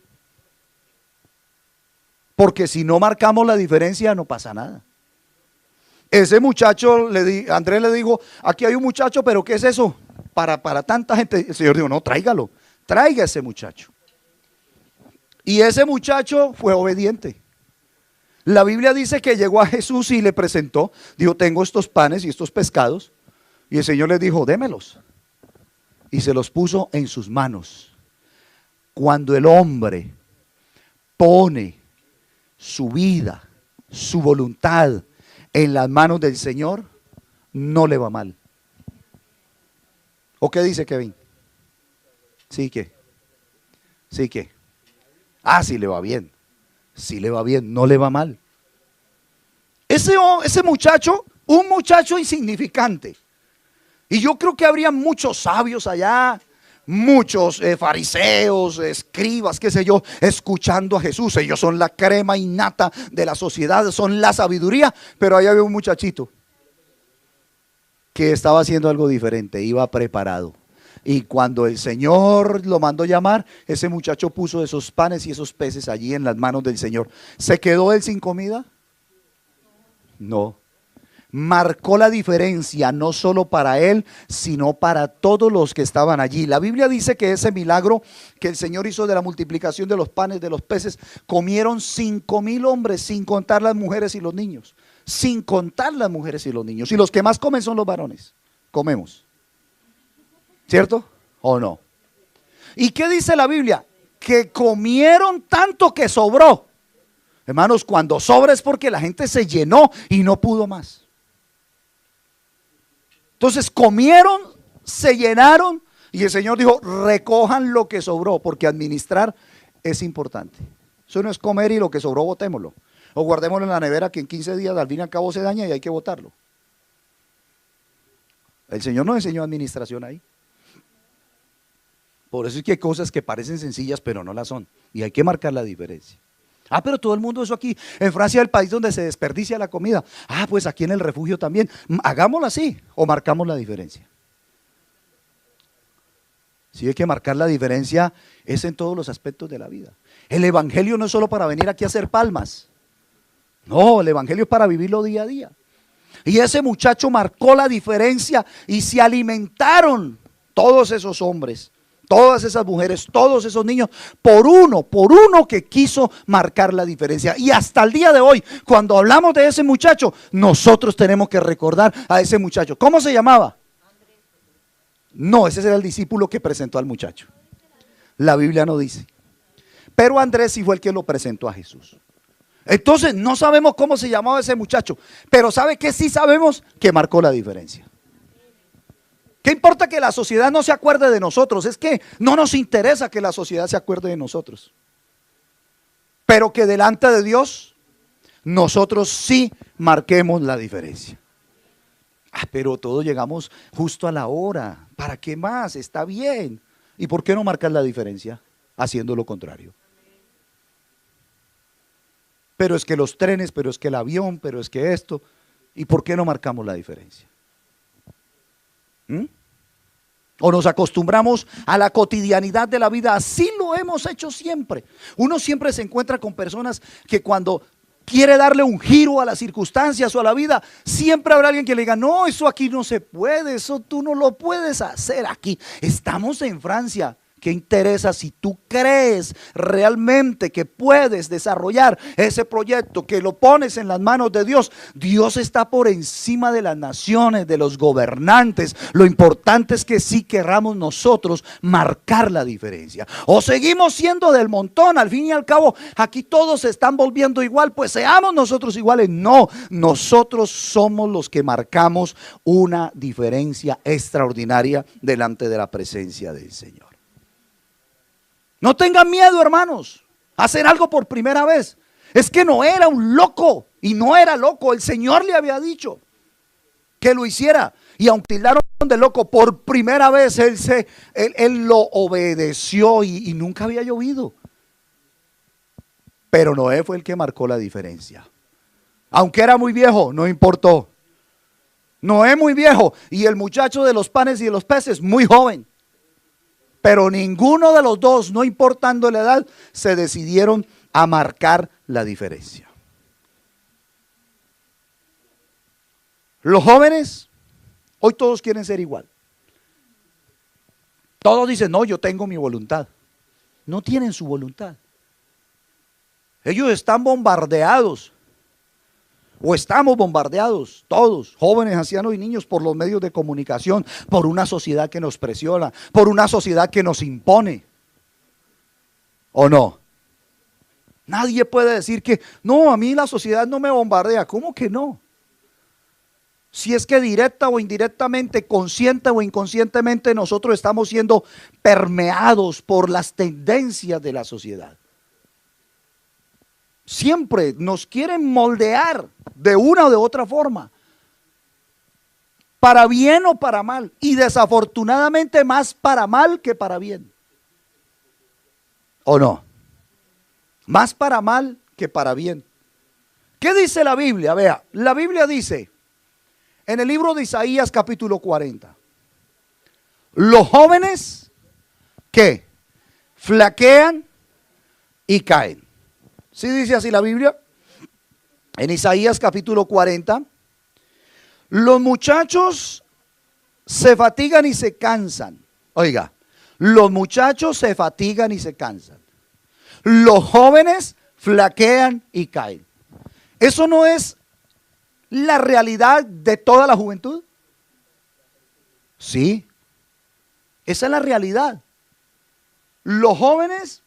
porque si no marcamos la diferencia no pasa nada. Ese muchacho, Andrés le dijo: aquí hay un muchacho, pero ¿qué es eso? Para tanta gente. El Señor dijo: no, tráigalo, traiga ese muchacho. Y ese muchacho fue obediente. La Biblia dice que llegó a Jesús y le presentó, dijo: tengo estos panes y estos pescados. Y el Señor le dijo: démelos. Y se los puso en sus manos. Cuando el hombre pone su vida, su voluntad en las manos del Señor, no le va mal. ¿O qué dice Kevin? Sí que, sí que. Ah, sí le va bien. Sí le va bien, no le va mal. Ese muchacho, un muchacho insignificante. Y yo creo que habría muchos sabios allá, muchos fariseos, escribas, qué sé yo, escuchando a Jesús. Ellos son la crema innata de la sociedad, son la sabiduría. Pero ahí había un muchachito que estaba haciendo algo diferente, iba preparado. Y cuando el Señor lo mandó llamar, ese muchacho puso esos panes y esos peces allí en las manos del Señor. ¿Se quedó él sin comida? No. Marcó la diferencia, no solo para él, sino para todos los que estaban allí. La Biblia dice que ese milagro que el Señor hizo de la multiplicación de los panes, de los peces, comieron 5,000 hombres, sin contar las mujeres y los niños. Sin contar las mujeres y los niños. Y los que más comen son los varones. Comemos. ¿Cierto? ¿O no? ¿Y qué dice la Biblia? Que comieron tanto que sobró. Hermanos, cuando sobra es porque la gente se llenó y no pudo más. Entonces comieron, se llenaron y el Señor dijo, recojan lo que sobró, porque administrar es importante. Eso no es comer y lo que sobró botémoslo. O guardémoslo en la nevera que en 15 días al fin y al cabo se daña y hay que botarlo. El Señor nos enseñó administración ahí. Por eso es que hay cosas que parecen sencillas pero no las son. Y hay que marcar la diferencia. Ah, pero todo el mundo eso aquí. En Francia, el país donde se desperdicia la comida. Ah, pues aquí en el refugio también. Hagámoslo así o marcamos la diferencia. Sí, hay que marcar la diferencia. Es en todos los aspectos de la vida. El evangelio no es solo para venir aquí a hacer palmas. No, el evangelio es para vivirlo día a día. Y ese muchacho marcó la diferencia y se alimentaron todos esos hombres, todas esas mujeres, todos esos niños, por uno que quiso marcar la diferencia. Y hasta el día de hoy, cuando hablamos de ese muchacho, nosotros tenemos que recordar a ese muchacho. ¿Cómo se llamaba? No, ese era el discípulo que presentó al muchacho. La Biblia no dice. Pero Andrés sí fue el que lo presentó a Jesús. Entonces no sabemos cómo se llamaba ese muchacho, pero ¿sabe qué sí sabemos? Que marcó la diferencia. ¿Qué importa que la sociedad no se acuerde de nosotros? Es que no nos interesa que la sociedad se acuerde de nosotros. Pero que delante de Dios nosotros sí marquemos la diferencia. Ah, pero todos llegamos justo a la hora. ¿Para qué más? Está bien. ¿Y por qué no marcar la diferencia? Haciendo lo contrario. Pero es que los trenes, pero es que el avión, pero es que esto. ¿Y por qué no marcamos la diferencia? O nos acostumbramos a la cotidianidad de la vida. Así lo hemos hecho siempre. Uno siempre se encuentra con personas que cuando quiere darle un giro a las circunstancias o a la vida, siempre habrá alguien que le diga, no, eso aquí no se puede, eso tú no lo puedes hacer aquí. Estamos en Francia. ¿Qué interesa si tú crees realmente que puedes desarrollar ese proyecto, que lo pones en las manos de Dios? Dios está por encima de las naciones, de los gobernantes. Lo importante es que sí querramos nosotros marcar la diferencia. O seguimos siendo del montón, al fin y al cabo aquí todos se están volviendo igual, pues seamos nosotros iguales. No, nosotros somos los que marcamos una diferencia extraordinaria delante de la presencia del Señor. No tengan miedo, hermanos, a hacer algo por primera vez. Es que no era un loco y no era loco. El Señor le había dicho que lo hiciera. Y aunque tildaron de loco, por primera vez él lo obedeció y nunca había llovido. Pero Noé fue el que marcó la diferencia. Aunque era muy viejo, no importó. Noé muy viejo y el muchacho de los panes y de los peces muy joven. Pero ninguno de los dos, no importando la edad, se decidieron a marcar la diferencia. Los jóvenes, hoy todos quieren ser igual. Todos dicen, no, yo tengo mi voluntad. No tienen su voluntad. Ellos están bombardeados. O estamos bombardeados todos, jóvenes, ancianos y niños, por los medios de comunicación, por una sociedad que nos presiona, por una sociedad que nos impone. ¿O no? Nadie puede decir que, no, a mí la sociedad no me bombardea. ¿Cómo que no? Si es que directa o indirectamente, consciente o inconscientemente, nosotros estamos siendo permeados por las tendencias de la sociedad. Siempre nos quieren moldear de una o de otra forma, para bien o para mal, y desafortunadamente más para mal que para bien. ¿O no? Más para mal que para bien. ¿Qué dice la Biblia? Vea, la Biblia dice en el libro de Isaías capítulo 40, los jóvenes que flaquean y caen. ¿Sí dice así la Biblia? En Isaías capítulo 40, los muchachos se fatigan y se cansan. Oiga, los muchachos se fatigan y se cansan. Los jóvenes flaquean y caen. ¿Eso no es la realidad de toda la juventud? Sí, esa es la realidad. Los jóvenes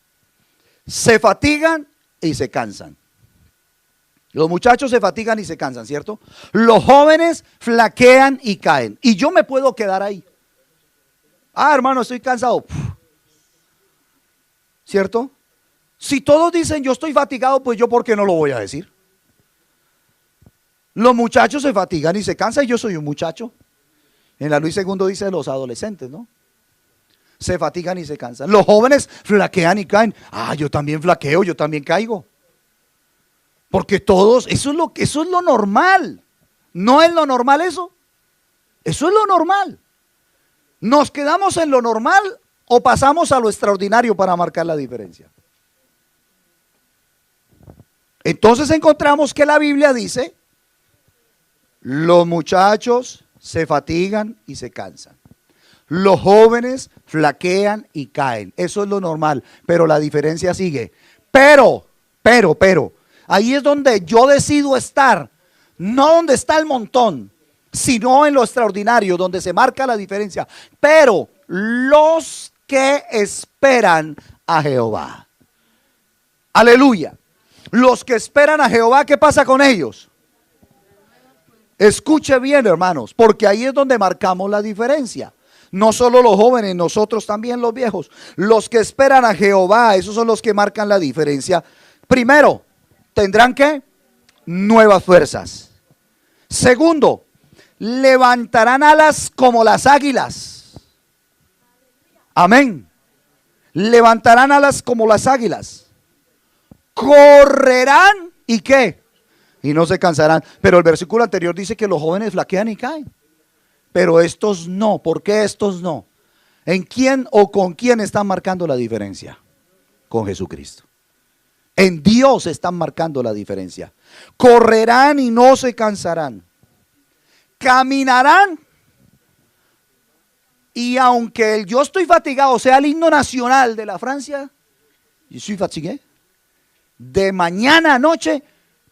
se fatigan y se cansan. Los muchachos se fatigan y se cansan, ¿cierto? Los jóvenes flaquean y caen. Y yo me puedo quedar ahí. Ah, hermano, estoy cansado. ¿Cierto? Si todos dicen yo estoy fatigado, pues yo ¿por qué no lo voy a decir? Los muchachos se fatigan y se cansan. Yo soy un muchacho. En la Luis II dice los adolescentes, ¿no? Se fatigan y se cansan. Los jóvenes flaquean y caen. Ah, yo también flaqueo, yo también caigo. Porque todos, eso es lo normal. ¿No es lo normal eso? Eso es lo normal. ¿Nos quedamos en lo normal o pasamos a lo extraordinario para marcar la diferencia? Entonces encontramos que la Biblia dice, los muchachos se fatigan y se cansan. Los jóvenes flaquean y caen. Eso es lo normal, pero la diferencia sigue. Pero, ahí es donde yo decido estar, no donde está el montón, sino en lo extraordinario, donde se marca la diferencia. Pero los que esperan a Jehová. Aleluya. Los que esperan a Jehová, ¿qué pasa con ellos? Escuche bien, hermanos, porque ahí es donde marcamos la diferencia. No solo los jóvenes, nosotros también los viejos. Los que esperan a Jehová, esos son los que marcan la diferencia. Primero, tendrán ¿qué? Nuevas fuerzas. Segundo, levantarán alas como las águilas. Amén. Levantarán alas como las águilas. Correrán y ¿qué? Y no se cansarán. Pero el versículo anterior dice que los jóvenes flaquean y caen. Pero estos no. ¿Por qué estos no? ¿En quién o con quién están marcando la diferencia? Con Jesucristo. En Dios están marcando la diferencia. Correrán y no se cansarán. Caminarán. Y aunque el yo estoy fatigado sea el himno nacional de la Francia, yo soy fatigué. De mañana a noche,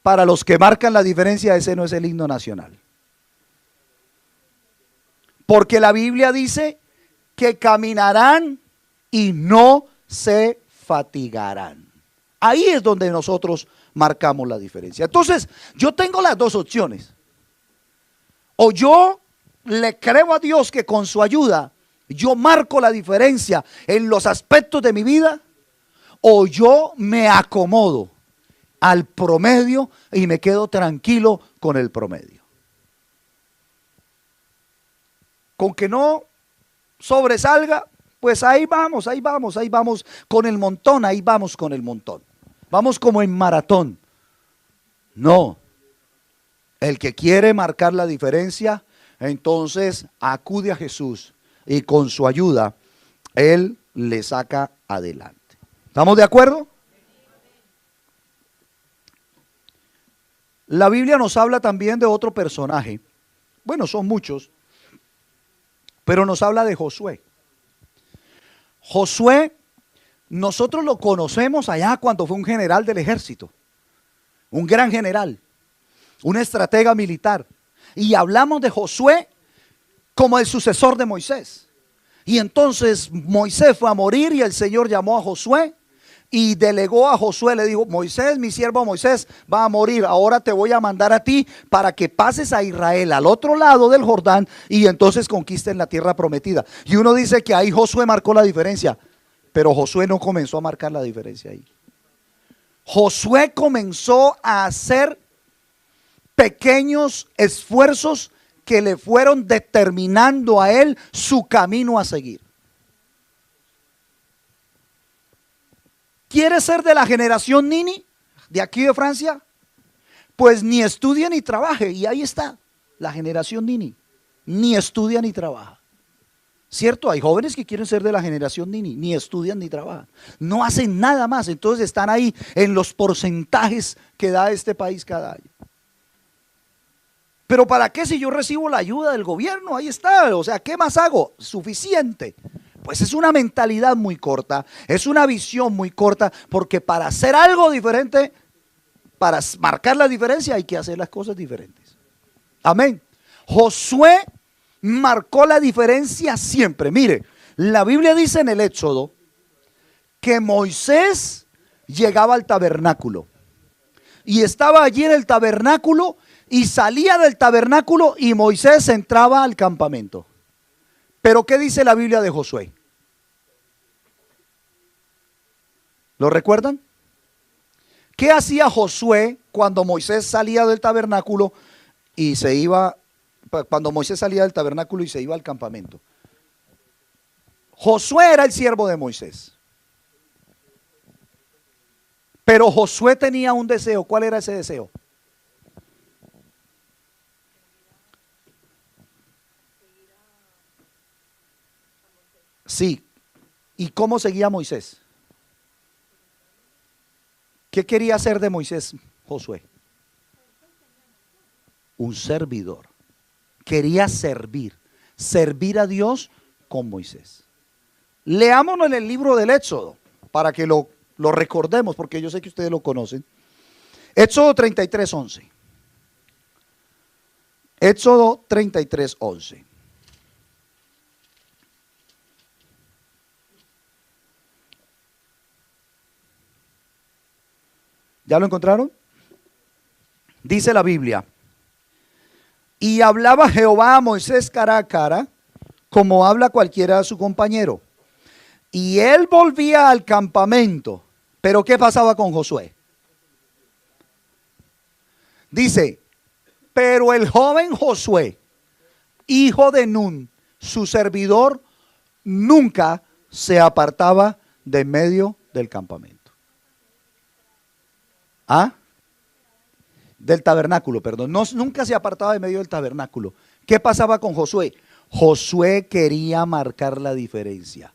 para los que marcan la diferencia, ese no es el himno nacional. Porque la Biblia dice que caminarán y no se fatigarán. Ahí es donde nosotros marcamos la diferencia. Entonces, yo tengo las dos opciones. O yo le creo a Dios que con su ayuda yo marco la diferencia en los aspectos de mi vida, o yo me acomodo al promedio y me quedo tranquilo con el promedio. Con que no sobresalga, pues ahí vamos con el montón, ahí vamos con el montón. Vamos como en maratón. No, el que quiere marcar la diferencia, entonces acude a Jesús y con su ayuda, Él le saca adelante. ¿Estamos de acuerdo? La Biblia nos habla también de otro personaje. Bueno, son muchos, pero nos habla de Josué. Josué, nosotros lo conocemos allá cuando fue un general del ejército, un gran general, un estratega militar. Y hablamos de Josué como el sucesor de Moisés. Y entonces Moisés fue a morir y el Señor llamó a Josué y delegó a Josué, le dijo: Moisés, mi siervo Moisés va a morir, ahora te voy a mandar a ti para que pases a Israel al otro lado del Jordán y entonces conquisten la tierra prometida. Y uno dice que ahí Josué marcó la diferencia, pero Josué no comenzó a marcar la diferencia ahí. Josué comenzó a hacer pequeños esfuerzos que le fueron determinando a él su camino a seguir. ¿Quieres ser de la generación Nini, de aquí de Francia? Pues ni estudia ni trabaje. Y ahí está, la generación Nini. Ni estudia ni trabaja. ¿Cierto? Hay jóvenes que quieren ser de la generación Nini, ni estudian ni trabajan. No hacen nada más. Entonces están ahí en los porcentajes que da este país cada año. Pero ¿para qué si yo recibo la ayuda del gobierno? Ahí está. O sea, ¿qué más hago? Suficiente. Pues es una mentalidad muy corta, es una visión muy corta, porque para hacer algo diferente, para marcar la diferencia, hay que hacer las cosas diferentes. Amén. Josué marcó la diferencia siempre. Mire, la Biblia dice en el Éxodo que Moisés llegaba al tabernáculo y estaba allí en el tabernáculo y salía del tabernáculo y Moisés entraba al campamento. Pero ¿qué dice la Biblia de Josué? ¿Lo recuerdan? ¿Qué hacía Josué cuando Moisés salía del tabernáculo y se iba, cuando Moisés salía del tabernáculo y se iba al campamento? Josué era el siervo de Moisés. Pero Josué tenía un deseo. ¿Cuál era ese deseo? Sí. ¿Y cómo seguía Moisés? ¿Qué quería hacer de Moisés Josué? Un servidor. Quería servir a Dios con Moisés. Leámonos en el libro del Éxodo para que lo recordemos, porque yo sé que ustedes lo conocen. Éxodo 33:11. Éxodo 33:11. ¿Ya lo encontraron? Dice la Biblia: y hablaba Jehová a Moisés cara a cara, como habla cualquiera de su compañero. Y él volvía al campamento. Pero ¿qué pasaba con Josué? Dice: pero el joven Josué, hijo de Nun, su servidor, nunca se apartaba de en medio del campamento. ¿Ah? Del tabernáculo, perdón. No, nunca se apartaba de medio del tabernáculo. ¿Qué pasaba con Josué? Josué quería marcar la diferencia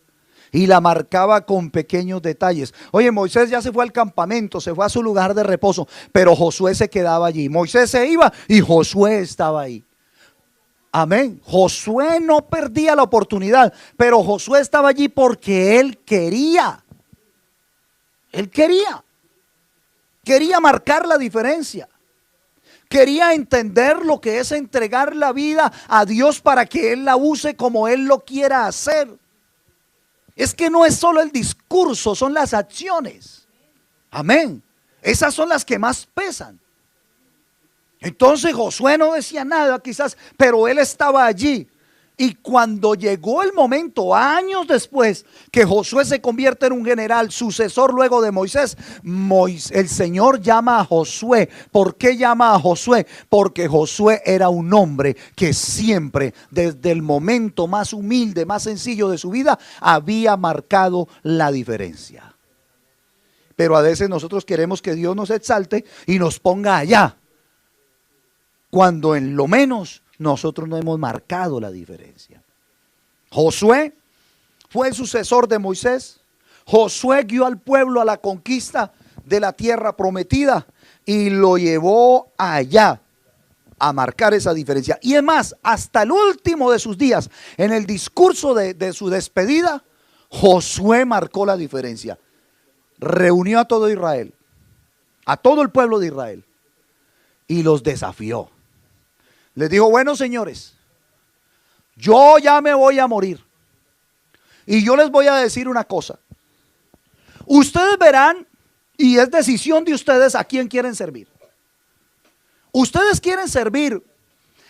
y la marcaba con pequeños detalles. Oye, Moisés ya se fue al campamento, se fue a su lugar de reposo, pero Josué se quedaba allí. Moisés se iba y Josué estaba ahí. Amén. Josué no perdía la oportunidad, pero Josué estaba allí porque él quería. Él quería marcar la diferencia. Quería entender lo que es entregar la vida a Dios para que Él la use como Él lo quiera hacer. Es que no es solo el discurso, son las acciones. Amén. Esas son las que más pesan. Entonces Josué no decía nada quizás, pero él estaba allí. Y cuando llegó el momento, años después, que Josué se convierte en un general, sucesor luego de Moisés, el Señor llama a Josué. ¿Por qué llama a Josué? Porque Josué era un hombre que siempre, desde el momento más humilde, más sencillo de su vida, había marcado la diferencia. Pero a veces nosotros queremos que Dios nos exalte y nos ponga allá, cuando en lo menos nosotros no hemos marcado la diferencia. Josué fue el sucesor de Moisés. Josué guió al pueblo a la conquista de la tierra prometida y lo llevó allá a marcar esa diferencia. Y es más, hasta el último de sus días, en el discurso de su despedida, Josué marcó la diferencia. Reunió a todo Israel, a todo el pueblo de Israel, y los desafió. Les dijo: bueno, señores, yo ya me voy a morir y yo les voy a decir una cosa. Ustedes verán, y es decisión de ustedes a quién quieren servir. Ustedes quieren servir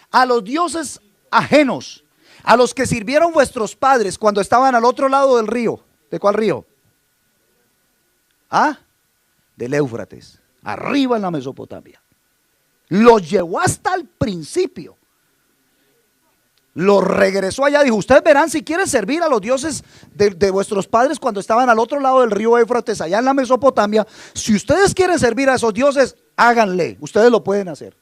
a los dioses ajenos, a los que sirvieron vuestros padres cuando estaban al otro lado del río. ¿De cuál río? ¿Ah? Del Éufrates, arriba en la Mesopotamia. Los llevó hasta el principio. Los regresó allá. Dijo, ustedes verán si quieren servir a los dioses de vuestros padres cuando estaban al otro lado del río Éufrates, allá en la Mesopotamia. Si ustedes quieren servir a esos dioses, háganle. Ustedes lo pueden hacer.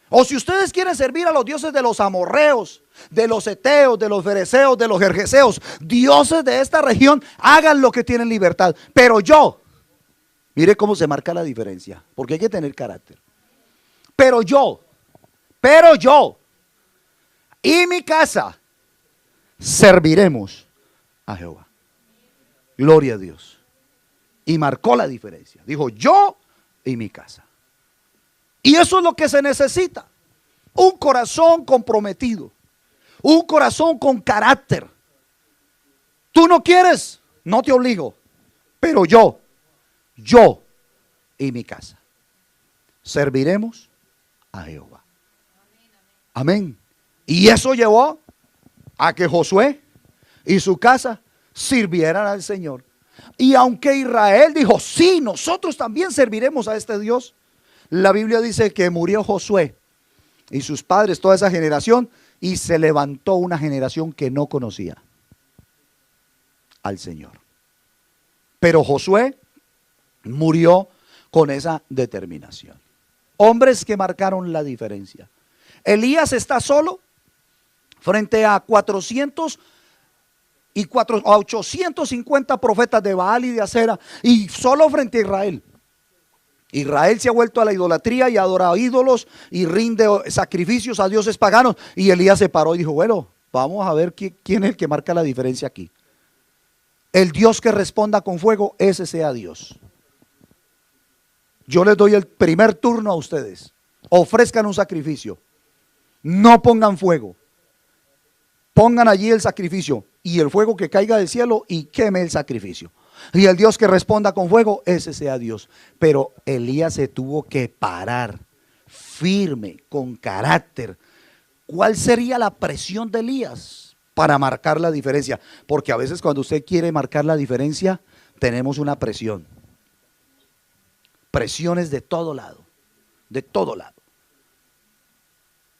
O si ustedes quieren servir a los dioses de los amorreos, de los eteos, de los fereceos, de los gergeseos, dioses de esta región, hagan lo que tienen libertad. Pero yo, mire cómo se marca la diferencia, porque hay que tener carácter. Pero yo y mi casa serviremos a Jehová. Gloria a Dios. Y marcó la diferencia. Dijo, yo y mi casa. Y eso es lo que se necesita. Un corazón comprometido. Un corazón con carácter. Tú no quieres, no te obligo. Pero yo y mi casa serviremos a Jehová. Amén. Y eso llevó a que Josué y su casa sirvieran al Señor. Y aunque Israel dijo, sí, nosotros también serviremos a este Dios, la Biblia dice que murió Josué y sus padres, toda esa generación, y se levantó una generación que no conocía al Señor. Pero Josué murió con esa determinación. Hombres que marcaron la diferencia. Elías está solo frente a 850 profetas de Baal y de Acera, y solo frente a Israel. Israel se ha vuelto a la idolatría y adora ídolos y rinde sacrificios a dioses paganos. Y Elías se paró y dijo, bueno, vamos a ver quién es el que marca la diferencia aquí. El Dios que responda con fuego, ese sea Dios. Yo les doy el primer turno a ustedes. Ofrezcan un sacrificio. No pongan fuego. Pongan allí el sacrificio y el fuego que caiga del cielo y queme el sacrificio. Y el Dios que responda con fuego, ese sea Dios. Pero Elías se tuvo que parar firme, con carácter. ¿Cuál sería la presión de Elías para marcar la diferencia? Porque a veces cuando usted quiere marcar la diferencia, tenemos una presión. Presiones de todo lado, de todo lado.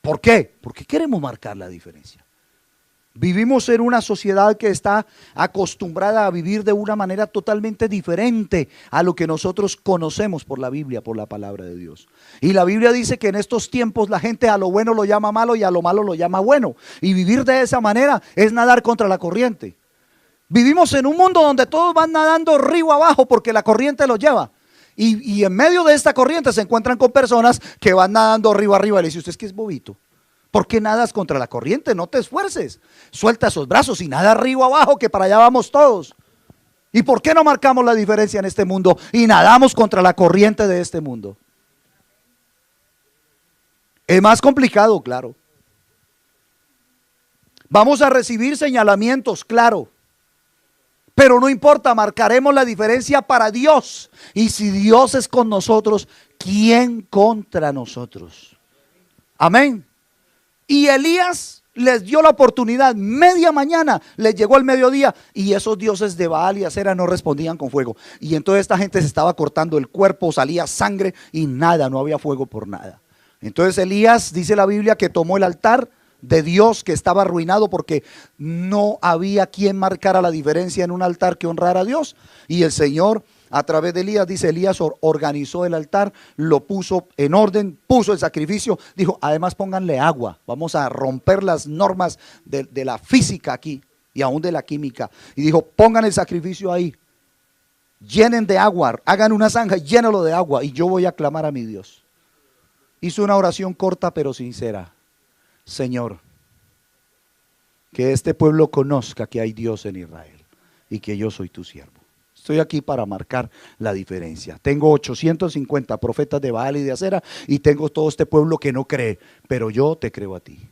¿Por qué? Porque queremos marcar la diferencia. Vivimos en una sociedad que está acostumbrada a vivir de una manera totalmente diferente a lo que nosotros conocemos por la Biblia, por la palabra de Dios. Y la Biblia dice que en estos tiempos la gente a lo bueno lo llama malo y a lo malo lo llama bueno. Y vivir de esa manera es nadar contra la corriente. Vivimos en un mundo donde todos van nadando río abajo porque la corriente los lleva. Y en medio de esta corriente se encuentran con personas que van nadando río arriba. Y le dice, ¿usted es que es bobito? ¿Por qué nadas contra la corriente? No te esfuerces. Suelta esos brazos y nada río abajo, que para allá vamos todos. ¿Y por qué no marcamos la diferencia en este mundo y nadamos contra la corriente de este mundo? Es más complicado, claro. Vamos a recibir señalamientos, claro. Pero no importa, marcaremos la diferencia para Dios. Y si Dios es con nosotros, ¿quién contra nosotros? Amén. Y Elías les dio la oportunidad, media mañana, les llegó el mediodía y esos dioses de Baal y Acera no respondían con fuego. Y entonces esta gente se estaba cortando el cuerpo, salía sangre y nada, no había fuego por nada. Entonces Elías, dice la Biblia, que tomó el altar de Dios que estaba arruinado porque no había quien marcara la diferencia en un altar que honrara a Dios. Y el Señor, a través de Elías, dice, Elías organizó el altar, lo puso en orden, puso el sacrificio, dijo, además pónganle agua, vamos a romper las normas de la física aquí y aún de la química. Y dijo, pongan el sacrificio ahí, llenen de agua, hagan una zanja, llénalo de agua y yo voy a clamar a mi Dios. Hizo una oración corta pero sincera. Señor, que este pueblo conozca que hay Dios en Israel y que yo soy tu siervo. Estoy aquí para marcar la diferencia. Tengo 850 profetas de Baal y de Acera y tengo todo este pueblo que no cree, pero yo te creo a ti.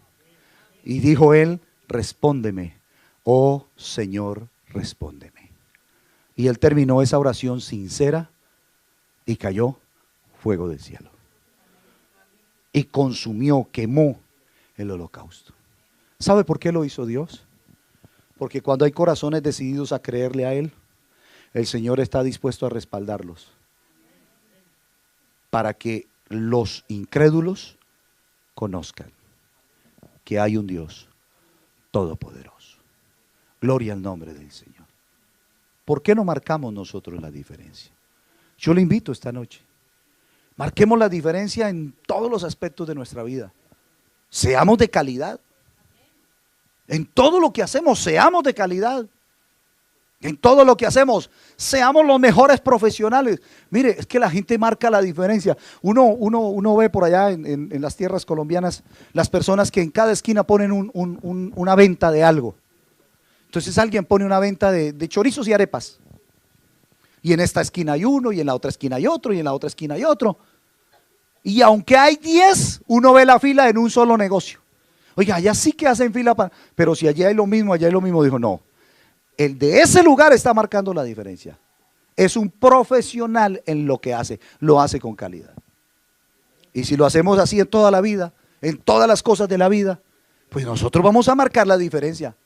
Y dijo él, respóndeme, oh Señor, respóndeme. Y él terminó esa oración sincera y cayó fuego del cielo. Y consumió, quemó el holocausto. ¿Sabe por qué lo hizo Dios? Porque cuando hay corazones decididos a creerle a Él, el Señor está dispuesto a respaldarlos. Para que los incrédulos conozcan que hay un Dios todopoderoso. Gloria al nombre del Señor. ¿Por qué no marcamos nosotros la diferencia? Yo le invito esta noche. Marquemos la diferencia en todos los aspectos de nuestra vida. Seamos de calidad. En todo lo que hacemos, seamos de calidad. En todo lo que hacemos, seamos los mejores profesionales. Mire, es que la gente marca la diferencia. Uno ve por allá en las tierras colombianas las personas que en cada esquina ponen una venta de algo. Entonces alguien pone una venta de chorizos y arepas. Y en esta esquina hay uno, y en la otra esquina hay otro, y en la otra esquina hay otro. Y aunque hay 10, uno ve la fila en un solo negocio. Oiga, allá sí que hacen fila para... Pero si allá hay lo mismo, dijo no. El de ese lugar está marcando la diferencia. Es un profesional en lo que hace, lo hace con calidad. Y si lo hacemos así en toda la vida, en todas las cosas de la vida, pues nosotros vamos a marcar la diferencia.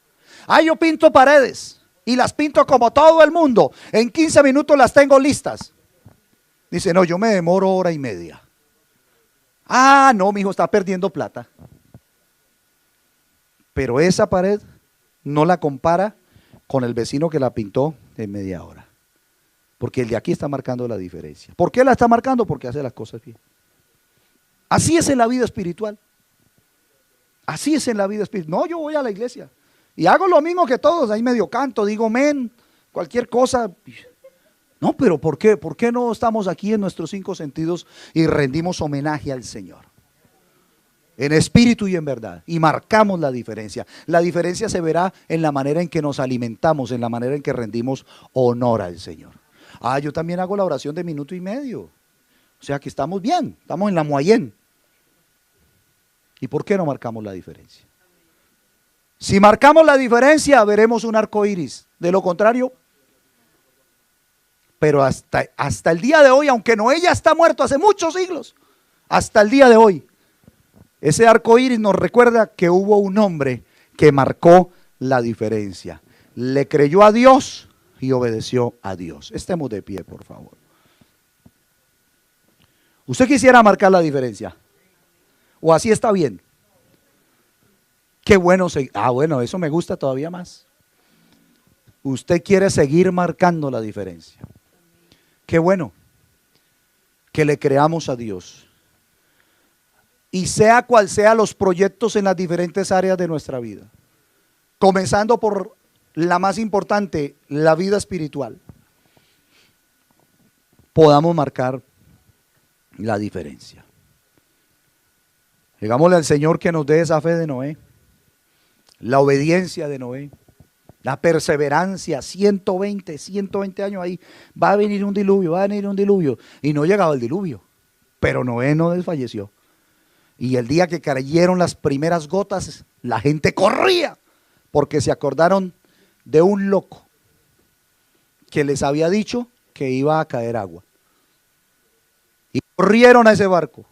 Yo pinto paredes y las pinto como todo el mundo. En 15 minutos las tengo listas. Dice, no, yo me demoro hora y media. No, mi hijo está perdiendo plata. Pero esa pared no la compara con el vecino que la pintó en media hora. Porque el de aquí está marcando la diferencia. ¿Por qué la está marcando? Porque hace las cosas bien. Así es en la vida espiritual. Así es en la vida espiritual. No, yo voy a la iglesia y hago lo mismo que todos. Ahí medio canto, digo men, cualquier cosa. No, pero ¿por qué? ¿Por qué no estamos aquí en nuestros 5 sentidos y rendimos homenaje al Señor? En espíritu y en verdad, y marcamos la diferencia. La diferencia se verá en la manera en que nos alimentamos, en la manera en que rendimos honor al Señor. Yo también hago la oración de minuto y medio. O sea que estamos bien, estamos en la moyenne. ¿Y por qué no marcamos la diferencia? Si marcamos la diferencia, veremos un arco iris. De lo contrario, pero hasta el día de hoy, aunque Noé ya está muerto hace muchos siglos, hasta el día de hoy, ese arco iris nos recuerda que hubo un hombre que marcó la diferencia. Le creyó a Dios y obedeció a Dios. Estemos de pie, por favor. ¿Usted quisiera marcar la diferencia? ¿O así está bien? Qué bueno. Bueno, eso me gusta todavía más. Usted quiere seguir marcando la diferencia. Qué bueno que le creamos a Dios. Y sea cual sea los proyectos en las diferentes áreas de nuestra vida, comenzando por la más importante, la vida espiritual, podamos marcar la diferencia. Digámosle al Señor que nos dé esa fe de Noé, la obediencia de Noé, la perseverancia, 120 años ahí, va a venir un diluvio, y no llegaba el diluvio, pero Noé no desfalleció. Y el día que cayeron las primeras gotas, la gente corría, porque se acordaron de un loco que les había dicho que iba a caer agua. Y corrieron a ese barco,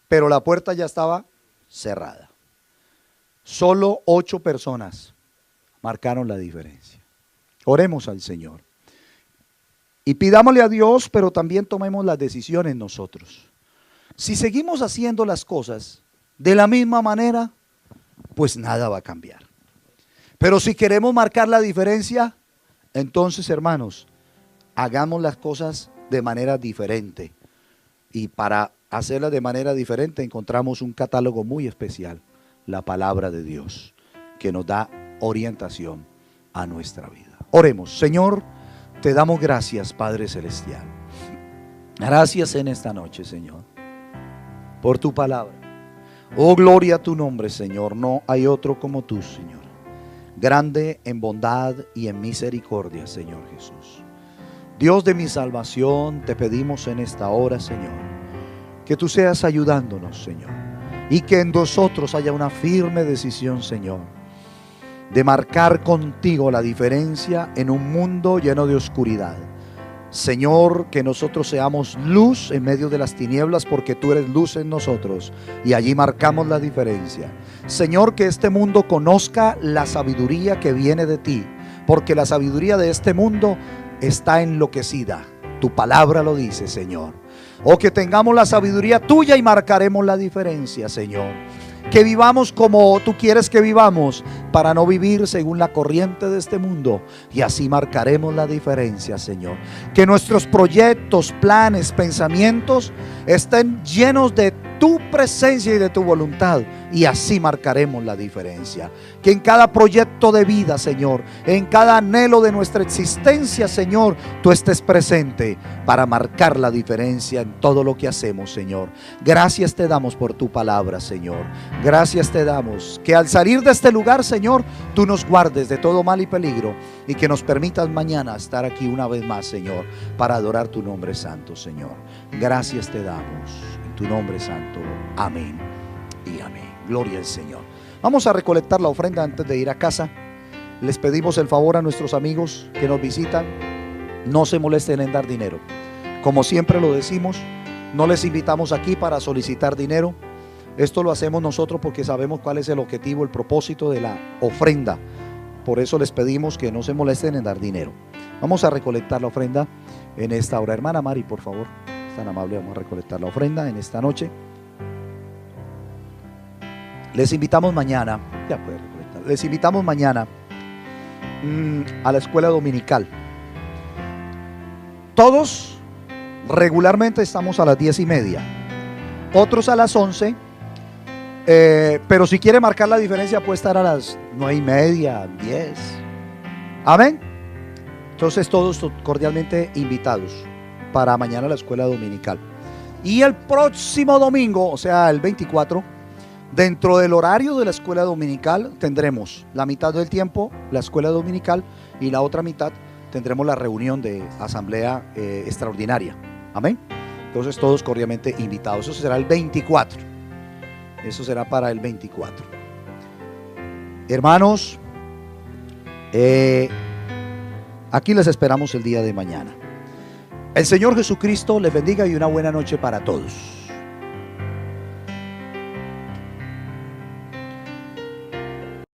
pero la puerta ya estaba cerrada. Solo 8 personas marcaron la diferencia. Oremos al Señor y pidámosle a Dios, pero también tomemos las decisiones nosotros. Si seguimos haciendo las cosas de la misma manera, pues nada va a cambiar. Pero si queremos marcar la diferencia, entonces, hermanos, hagamos las cosas de manera diferente. Y para hacerlas de manera diferente encontramos un catálogo muy especial, la palabra de Dios, que nos da orientación a nuestra vida. Oremos. Señor, te damos gracias, Padre Celestial. Gracias en esta noche, Señor, por tu palabra. Oh, gloria a tu nombre, Señor. No hay otro como tú, Señor. Grande en bondad y en misericordia, Señor Jesús. Dios de mi salvación, te pedimos en esta hora, Señor, que tú seas ayudándonos, Señor, y que en nosotros haya una firme decisión, Señor, de marcar contigo la diferencia en un mundo lleno de oscuridad. Señor, que nosotros seamos luz en medio de las tinieblas, porque tú eres luz en nosotros y allí marcamos la diferencia. Señor, que este mundo conozca la sabiduría que viene de ti, porque la sabiduría de este mundo está enloquecida. Tu palabra lo dice, Señor. O que tengamos la sabiduría tuya y marcaremos la diferencia, Señor. Que vivamos como tú quieres que vivamos, para no vivir según la corriente de este mundo, y así marcaremos la diferencia, Señor. Que nuestros proyectos, planes, pensamientos estén llenos de tu presencia y de tu voluntad, y así marcaremos la diferencia. Que en cada proyecto de vida, Señor, en cada anhelo de nuestra existencia, Señor, tú estés presente para marcar la diferencia en todo lo que hacemos, Señor. Gracias te damos por tu palabra, Señor. Gracias te damos que al salir de este lugar, Señor, tú nos guardes de todo mal y peligro, y que nos permitas mañana estar aquí una vez más, Señor, para adorar tu nombre santo, Señor. Gracias te damos en tu nombre santo. Amén y amén. Gloria al Señor. Vamos a recolectar la ofrenda antes de ir a casa. Les pedimos el favor a nuestros amigos que nos visitan, no se molesten en dar dinero. Como siempre lo decimos, no les invitamos aquí para solicitar dinero. Esto lo hacemos nosotros porque sabemos cuál es el objetivo, el propósito de la ofrenda. Por eso les pedimos que no se molesten en dar dinero. Vamos a recolectar la ofrenda en esta hora. Hermana Mari, por favor, es tan amable, vamos a recolectar la ofrenda en esta noche. Les invitamos mañana, ya puede recolectar, les invitamos mañana a la escuela dominical. Todos regularmente estamos a las 10:30, otros a las 11. Pero si quiere marcar la diferencia, puede estar a las 9:30, 10. Amén. Entonces todos cordialmente invitados para mañana a la escuela dominical. Y el próximo domingo, o sea el 24, dentro del horario de la escuela dominical tendremos la mitad del tiempo la escuela dominical, y la otra mitad tendremos la reunión de asamblea extraordinaria. Amén. Entonces todos cordialmente invitados. Eso será el 24. Eso será para el 24. Hermanos, aquí les esperamos el día de mañana. El Señor Jesucristo les bendiga y una buena noche para todos.